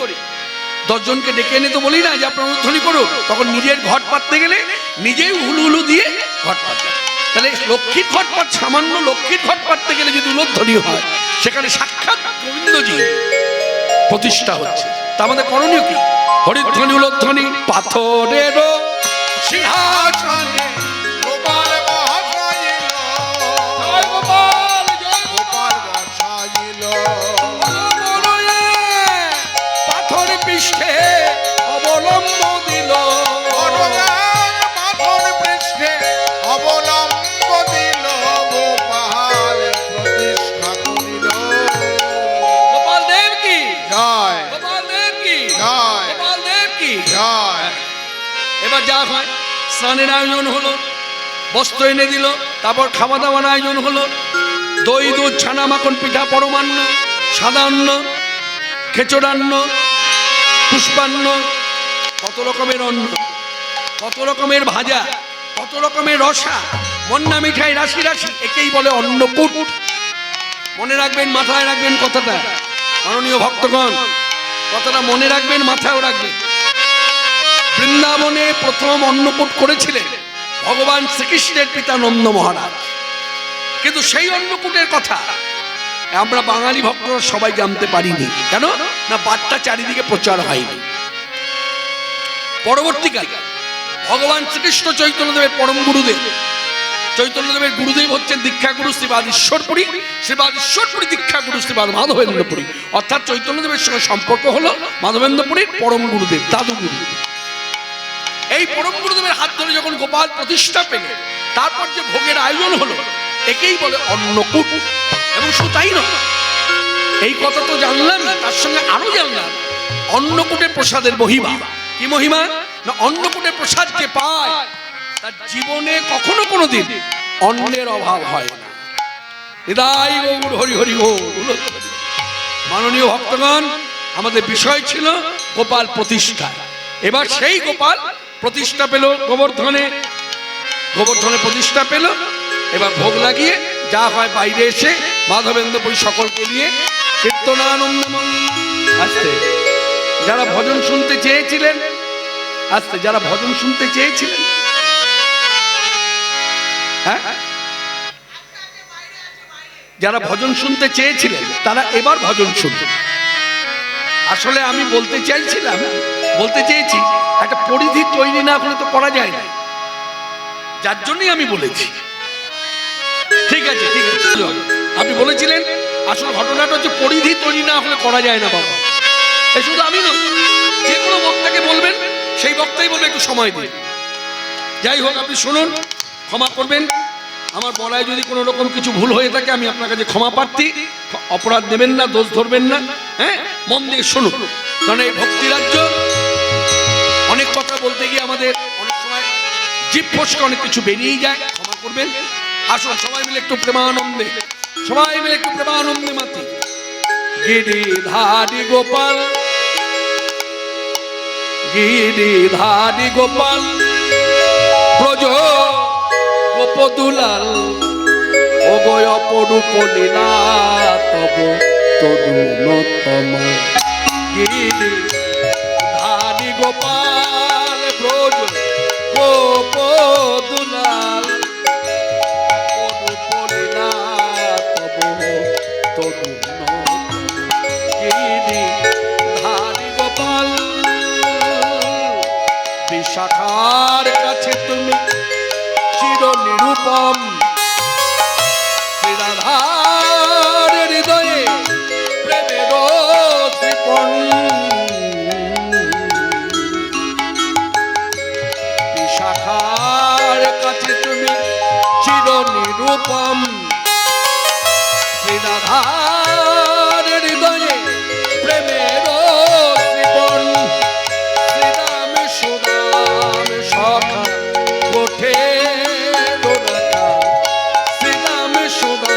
Speaker 1: 10 জনকে ডেকে এনে তো বলি না যে আপনার উলুধ্বনি করুন, তখন নিজের ঘট পাততে গেলে নিজেই হুলু হুলু দিয়ে ঘট পাতবে। তাহলে লক্ষ্মীর ঘট পাত, সামান্য লক্ষ্মীর ঘট পাততে গেলে যদি উলুধ্বনি হয়, সেখানে সাক্ষাৎ গোবিন্দজি প্রতিষ্ঠা হচ্ছে। তা আমাদের করণীয় কি? হরিধ্বনি উলুধ্বনি পাথরেরও সিংহাসনে
Speaker 2: গোপাল বসাইল,
Speaker 1: জয় গোপাল, জয়
Speaker 2: গোপাল বসাইল,
Speaker 1: বলয়ে পাথর পৃষ্ঠে অবলম্ব দিল।
Speaker 2: বড়গার পাথর পৃষ্ঠে অবলম্ব দিল, গোপাল প্রতিষ্ঠা করিল।
Speaker 1: গোপাল দেব কি
Speaker 2: জয়
Speaker 1: গোপাল দেব কি
Speaker 2: জয়
Speaker 1: গোপাল দেব কি।
Speaker 2: জয়।
Speaker 1: এবার যা হয়, স্নানের আয়োজন হলো, বস্ত্র এনে দিল, তারপর খাওয়া দাওয়ার আয়োজন হলো। দই, দুধ, ছানা, মাখন, পিঠা, পরমান্ন, সাদান্ন, খেচড়ান্ন, পুষ্পান্ন, কত রকমের অন্ন, কত রকমের ভাজা, কত রকমের রসা, মন্না মিঠাই, রাশি রাশি, একেই বলে অন্নকূট। মনে রাখবেন, মাথায় রাখবেন কথাটা, মাননীয় ভক্তগণ, কথাটা মনে রাখবেন, মাথায়ও রাখবেন। বৃন্দাবনে প্রথম অন্নকূট করেছিলেন ভগবান শ্রীকৃষ্ণের পিতা নন্দ মহারাজ। কিন্তু সেই অন্নকূটের কথা আমরা বাঙালি ভক্তরা সবাই জানতে পারিনি। কেন না? বার্তা চারিদিকে প্রচার হয়নি। পরবর্তীকালে ভগবান শ্রীকৃষ্ণ চৈতন্যদেবের পরম গুরুদেব, চৈতন্যদেবের গুরুদেব হচ্ছেন দীক্ষাগুরু শ্রীবাদ ঈশ্বরপুরী, শ্রীবাদ ঈশ্বরপুরী দীক্ষাগুরু শ্রীবাদ মাধবেন্দ্রপুরী। অর্থাৎ চৈতন্যদেবের সঙ্গে সম্পর্ক হলো মাধবেন্দ্রপুরীর পরম গুরুদেব, দাদুগুরু। এই পরম গুরুদেবের হাত ধরে যখন গোপাল প্রতিষ্ঠা পেল, তারপর যে ভোগের আয়োজন হলো, একেই বলে অন্নকূট। এবং শুধু তাই নয়, এই কথা তো জানলাম, তার সঙ্গে আরো জানলাম অন্নকূটের প্রসাদের মহিমা। কি মহিমা? না, অন্নকূটের প্রসাদ যে পায় তার জীবনে কখনো কোনোদিন অন্নের অভাব হয় না। হৃদয় গৌর হরি হরি গৌর। মাননীয় ভক্তগণ, আমাদের বিষয় ছিল গোপাল প্রতিষ্ঠা। এবার সেই গোপাল প্রতিষ্ঠা পেল গোবর্ধনে, গোবর্ধনে প্রতিষ্ঠা পেল। এবার ভোগ লাগিয়ে যা হয় বাইরে এসে মাধবেন্দ্রপুরী সকলকে নিয়ে কীর্তনানন্দময়। আস্তে, যারা ভজন শুনতে চেয়েছিলেন, আস্তে, যারা ভজন শুনতে চেয়েছিলেন, হ্যাঁ, যারা ভজন শুনতে চেয়েছিলেন তারা এবার ভজন শুনবেন। আসলে আমি বলতে চেয়েছি একটা পরিধি তৈরি না হলে তো করা যায় না, যার জন্যই আমি বলেছি। ঠিক আছে, ঠিক আছে, আপনি বলেছিলেন, আসলে ঘটনাটা হচ্ছে পরিধি তৈরি না হলে করা যায় না বাবা। এই শুধু আমি নয়, যে কোনো বক্তাকে বলবেন, সেই বক্তাই বলবে একটু সময় দিন। যাই হোক, আপনি শুনুন, ক্ষমা করবেন, আমার বলায় যদি কোনো রকম কিছু ভুল হয়ে থাকে আমি আপনার কাছে ক্ষমা প্রার্থী। অপরাধ নেবেন না, দোষ ধরবেন না, হ্যাঁ, মন দিয়ে শুনুন। কারণ এই ভক্তি রাজ্য, অনেক কথা বলতে গিয়ে আমাদের অনেক সময় জিভ ফসকে অনেক কিছু বেরিয়েই যায়, ক্ষমা করবেন। আসুন সবাই মিলে একটু প্রেমানন্দে, সবাই মিলে একটু প্রেমানন্দে মাতি। গিরিধারী গোপাল, গিরিধারী গোপাল, ব্রজ গোপদুলাল, অগয় অপরূপ লীলা তব তরুণতম। গিরিধারী গোপাল, ব্রজ গোপদুলাল, অপরূপ লীলা তব তরুণতম। গিরিধারী গোপাল, বিশাখার কাছে তুমি চির নিরূপম, শ্রীরাধার হৃদয়ে প্রেমের শ্রীপণ। বিশাখার কাছে তুমি চির নিরূপম, শ্রীরাধার হৃদয়ে প্রেমের শ্রীপণ। শ্রীরাম সুদাম সখা ওঠে শ্রীরাম সুদাম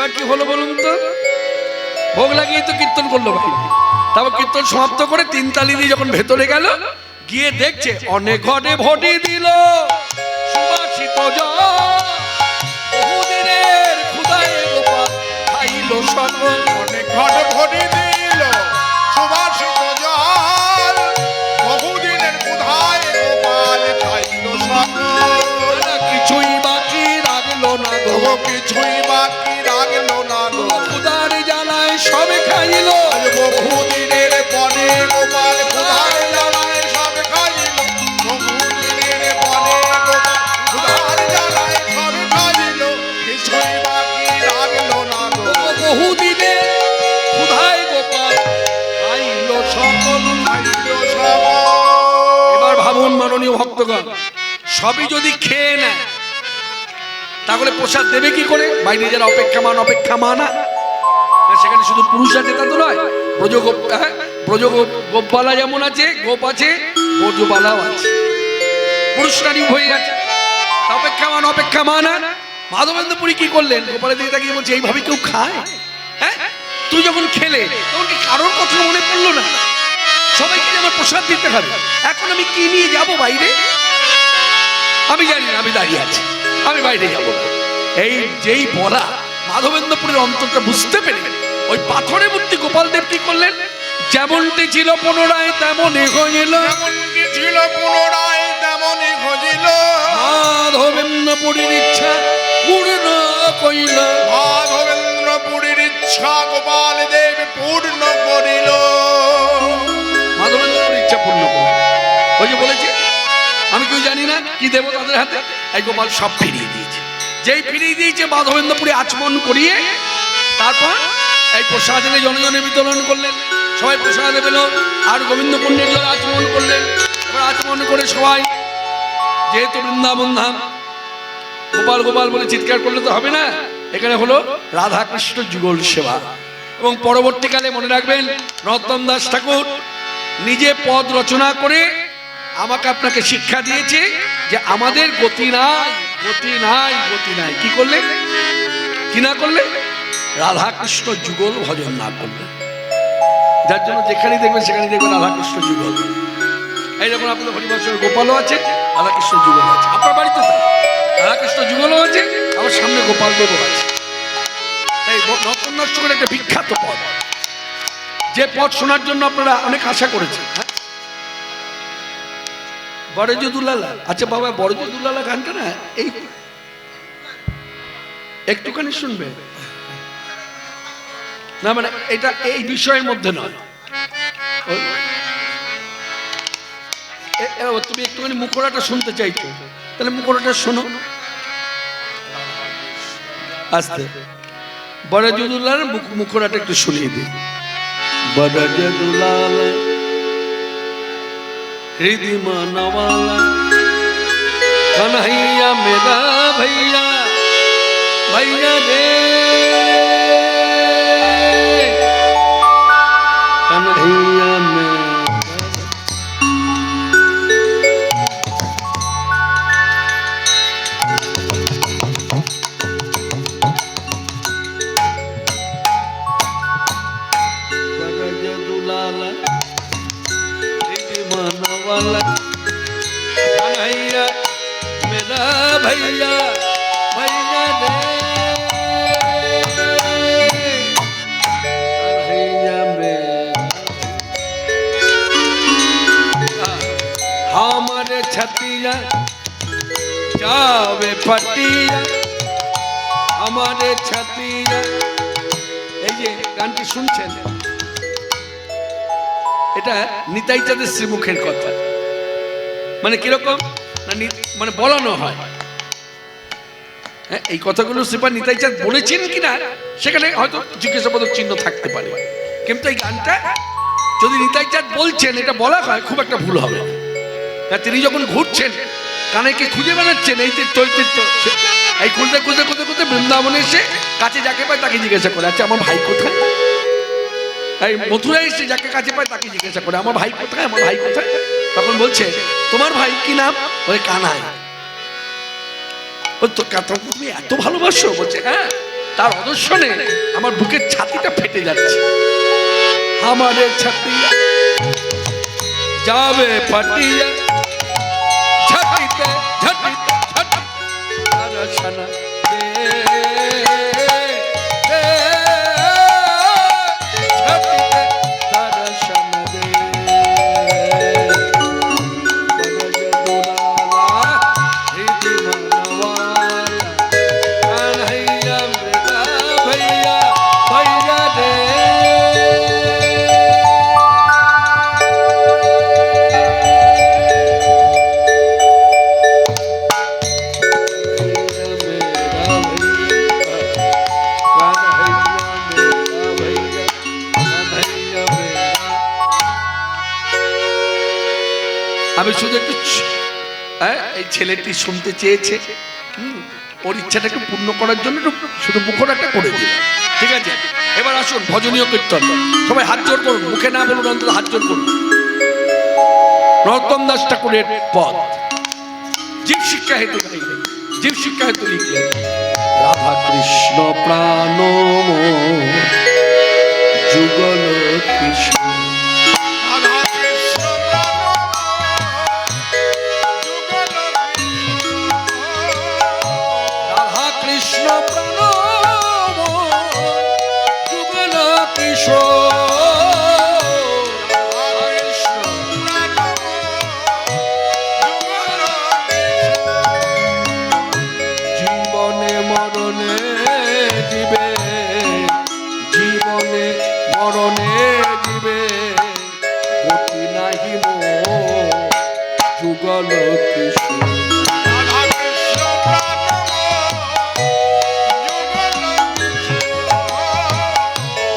Speaker 1: এবার কি হলো বলুন তো? ভোগ লাগিয়ে তো কীর্তন করলো ভাই, তারপর কীর্তন সমাপ্ত করে 3 তালি দিয়ে যখন ভেতরে গেল, গিয়ে দেখছে অনেক ঘটে ভটি দিল সুবাসিত জল, বহুদিনের ক্ষুধায় গোপাল খাইল সকল।
Speaker 2: অনেক ঘট ঘটি দিল সুবাসিত জল, বহুদিনের ক্ষুধায় গোপাল খাইল সকল।
Speaker 1: কিছুই বাকি রাখলো না গো,
Speaker 2: তবু কিছুই বাকি রাখলো না গো,
Speaker 1: ক্ষুধার জ্বালায় সবে খাইল।
Speaker 2: বহুদিনের পরে গোপাল ক্ষুধার জ্বালায় সব খাইল, বহুদিনের পরে গোপাল ক্ষুধার জ্বালায় সব খাইল, কিছুই বাকি রাখলো না গো।
Speaker 1: বহুদিনের ক্ষুধায় গোপাল খাইল সকল। এবার ভাবুন মাননীয় ভক্তগণ, সবই যদি খেয়ে নেয় তাহলে প্রসাদ দেবে কি করে? বাইরে যারা অপেক্ষা মানা, সেখানে শুধু পুরুষ আছে তা তো নয়, ব্রজ গোপবালা যেমন আছে, গোপ আছে, ব্রজবালাও আছে, পুরুষ নারী হয়ে আছে। অপেক্ষা মানা মাধবেন্দ্র পুরী কি করলেন? গোপালের দিকে তাকিয়ে বলছে, এইভাবে কেউ খায়? হ্যাঁ, তুই যখন খেলে তখন কি কারোর কথা মনে পড়লো না? সবাইকে আমার প্রসাদ দিতে হবে, এখন আমি কি নিয়ে যাব বাইরে? আমি জানি না, আমি দাঁড়িয়ে আছি, আমি বাইরে যাব। এই যেই বলা, মাধবেন্দ্রপুরের অন্তরটা বুঝতে পেরে ওই পাথরের মূর্তি গোপাল দেব কি করলেন? যেমনটি ছিল পুনরায় তেমনই হইল,
Speaker 2: যেমনটি ছিল পুনরায় তেমনই হইল,
Speaker 1: মাধবেন্দ্রপুরীর ইচ্ছা পূর্ণ কইল।
Speaker 2: মাধবেন্দ্রপুরীর ইচ্ছা গোপাল দেব পূর্ণ করিল।
Speaker 1: মাধবেন্দ্রপুরীর ইচ্ছা পূর্ণ করল। ওই যে বলেছে, আমি কেউ জানি না কি দেবো তাদের হাতে, এই গোপাল সব ফিরিয়ে দিয়েছে। যেই ফিরিয়ে দিয়েছে, মাধবেন্দ্রপুরে আচমন করিয়ে তারপর এই প্রসাদ এনে জনজনে বিতরণ করলেন। সবাই প্রসাদ পেল, আর গোবিন্দ পুণ্যের জন্য আচমন করলেন। এবার আচমন করে সবাই, যেহেতু বৃন্দাবন ধাম, গোপাল গোপাল বলে চিৎকার করলে তো হবে না, এখানে হলো রাধা কৃষ্ণ যুগল সেবা। এবং পরবর্তীকালে মনে রাখবেন, নরোত্তম দাস ঠাকুর নিজে পদ রচনা করে আমাকে আপনাকে শিক্ষা দিয়েছে যে আমাদের গতি নাই, গতি নাই, গতি নাই। কি করলে? কি না করলে? রাধা কৃষ্ণ যুগল ভজন না করলে। যার জন্য যেখানেই দেখবেন সেখানেই দেখবেন রাধা কৃষ্ণ যুগল। এই দেখুন আপনাদের হরিবংশের গোপালও আছে, রাধা কৃষ্ণ যুগল আছে। আপনার বাড়িতে তাই রাধা কৃষ্ণ যুগলও আছে, আবার সামনে গোপাল দেবও আছে। এই নতুন নষ্ট করে একটা বিখ্যাত পদ, যে পদ শোনার জন্য আপনারা অনেক আশা করেছেন। হ্যাঁ, বড়জু দুলালা। আচ্ছা বাবা, বড়জু দুলালা গানটা না এই একটুখানি শুনবে না, মানে এটা এই বিষয়ের মধ্যে নয়। তুমি একটুখানি মুখড়াটা শুনতে চাইছো, তাহলে মুখড়াটা শোনো আস্তে। বড়জু দুলালার মুখড়াটা একটু শুনিয়ে দিই। বড়জু দুলালা हृदय मनवाला कन्हैया मेरा भैया, भैया रे कन्हैया मेरा। बड़ा दुलाला मनवाला कन्हैया मेरा भैया, भैया रे कन्हैया मेरा। हमारे छतिया जावे पटिया, हमारे छतिया। এই যে গানটি শুনছেন, এটা নিতাই চাঁদের শ্রীমুখের কথা। মানে কিরকম না, মানে বলানো হয়। এই কথাগুলো শ্রীপাদ নিতাই চাঁদ বলেছেন কিনা সেখানে হয়তো জিজ্ঞাসাবাদক চিহ্ন থাকতে পারে, কিন্তু এই গানটা যদি নিতাই চাঁদ বলছেন এটা বলা হয়, খুব একটা ভুল হবে না। তিনি যখন ঘুরছেন, কানাইকে খুঁজে বেড়াচ্ছেন, এই এই খুঁজতে খুঁজতে খুঁজতে খুঁজতে বৃন্দাবনে এসে কাছে যাকে পায় তাকে জিজ্ঞাসা করে, আচ্ছা আমার ভাই কোথায়? এই মথুরায় এসে যাকে কাছে পায় তাকে জিজ্ঞাসা করে, আমার ভাই কোথায়, আমার ভাই কোথায়? তখন বলছে, তোমার ভাই কি নাম? বলে কানাই। তো কথা তুমি এত ভালোবাসো? বলছে হ্যাঁ। তার অদর্শনে আমার বুকের ছাতিটা ফেটে যাচ্ছে। আমাদের ছাতি যাবে ফাটিয়া, ছাতিতে ঝাটিতে ঝাটি আর সানা দে, দে, ছাতিতে তার সানা দে। বনজ দুলালা হৃদি মনওয়ালা, কানহাইয়া মৃগা ভৈয়া ভৈয়া রে। আমি শুধু একটু এই ছেলেটি শুনতে চেয়েছে, ওর ইচ্ছাটাকে পূর্ণ করার জন্য একটু শুধু মুখটাকে করে দিলাম। ঠিক আছে, এবার আসুন ভজনীয় কীর্তন। সবাই হাত জোর করুন, মুখে না বলুন, অন্তত হাত জোর করুন। নরোত্তম দাস ঠাকুরের পদ জীব শিক্ষা হেতু গাইলেন, জীব শিক্ষা হেতু লিখলেন। রাধা কৃষ্ণ প্রাণ যুগল কৃষ্ণ,
Speaker 2: রাধা কৃষ্ণ প্রাণ যুগল
Speaker 1: রাধা কৃষ্ণ প্রাণ যুগল কিশোর, জীবনে মরণে দিবে, জীবনে মরণে দিবে, গতি নাহি মো যুগল কিশোর।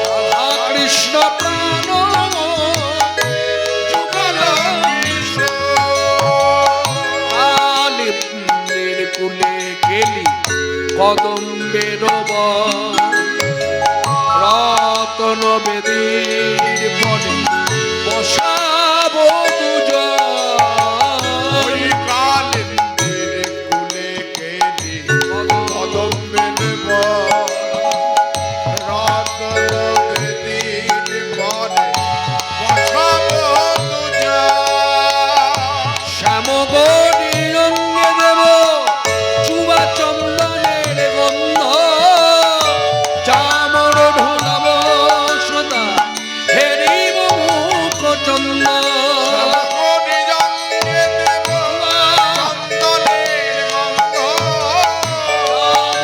Speaker 1: রাধা কৃষ্ণ প্রাণ যুগল কালিন্দের কুলে গেলি কদম্বের রতন বেদীর বনে বসাবো দুজন।
Speaker 2: কালিন্দের কুলে গেলি কদম্বের রতন বেদীর বনে বসাবো দুজন।
Speaker 1: শ্যামবনি রঙ্গে দেব চুবা চন্দনের গন্ধ, চামর ঢোলাব সদা হেরিব মুখ চন্দ।
Speaker 2: শ্যামবনি রঙ্গে দেব চন্দনের গন্ধ,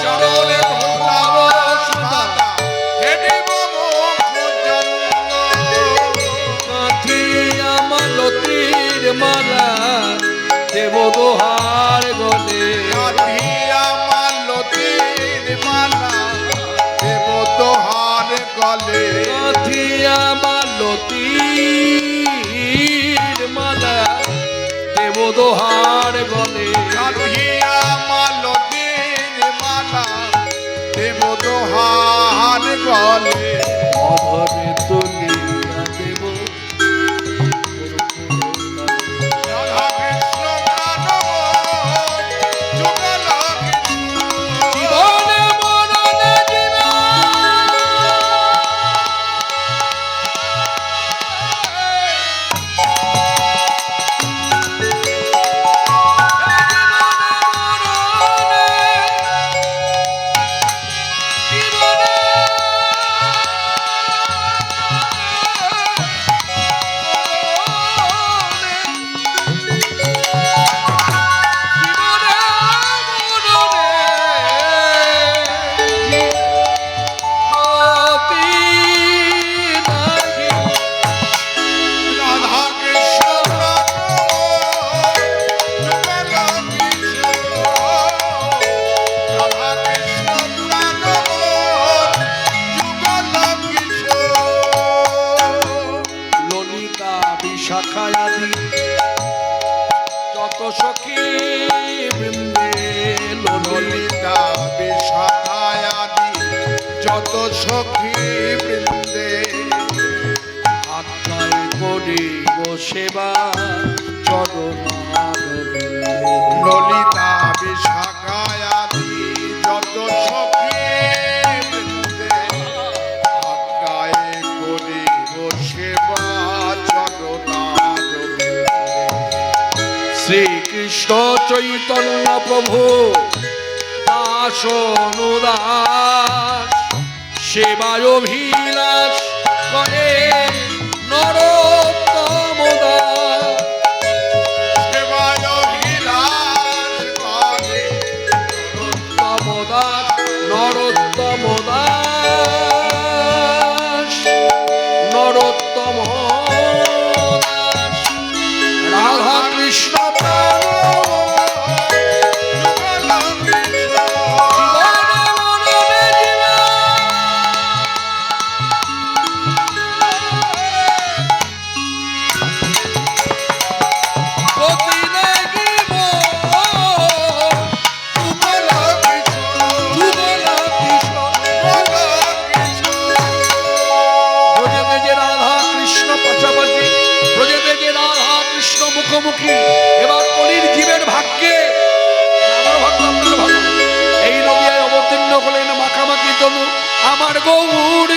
Speaker 2: চরণে ভোলাব সদা হেরিব মুখ চন্দ।
Speaker 1: কাঠিয়া মালতীর মালা দেব দোহার গলে,
Speaker 2: কাঠিয়া মালতীর মালা দেব তোহার গলে।
Speaker 1: কাঠিয়া মালতীর মালা দেব দোহার গলে।
Speaker 2: কাঠিয়া মালতীর মালা দেব তোহার গলে।
Speaker 1: অধরে তুলিয়া দেব
Speaker 2: রাধা কৃষ্ণ প্রাণ যুগল কৃষ্ণ।
Speaker 1: জীবনে মরণে দিবে,
Speaker 2: রাধা কৃষ্ণ প্রাণ যুগল কৃষ্ণ। রাধা কৃষ্ণ প্রাণ যুগল কৃষ্ণ।
Speaker 1: ললিতা বিশাখায়াদি যত সখী বৃন্দে,
Speaker 2: ললিতা বিশাখায়াদি যত সখী বৃন্দে
Speaker 1: আত্মায় করিব সেবা চরণারবিন্দে।
Speaker 2: ললিতা বিশাখায়াদি যত সখী
Speaker 1: কৃষ্ণ চৈতন্য প্রভু দাস অনুদাস সেবায় অভিলাষ করে নরোত্তম দাস।
Speaker 2: সেবায় অভিলাষ করে
Speaker 1: নরোত্তম দাস, নরোত্তম দাস, নরোত্তম দাস। রাধা কৃষ্ণ প্রাণ মুখোমুখি। এবার কলির জীবের ভাগ্যে আমার ভাগ্য আপনার ভাগ্য এই নদিয়ায় অবতীর্ণ হলেন মাখামাখি তনু আমার গৌর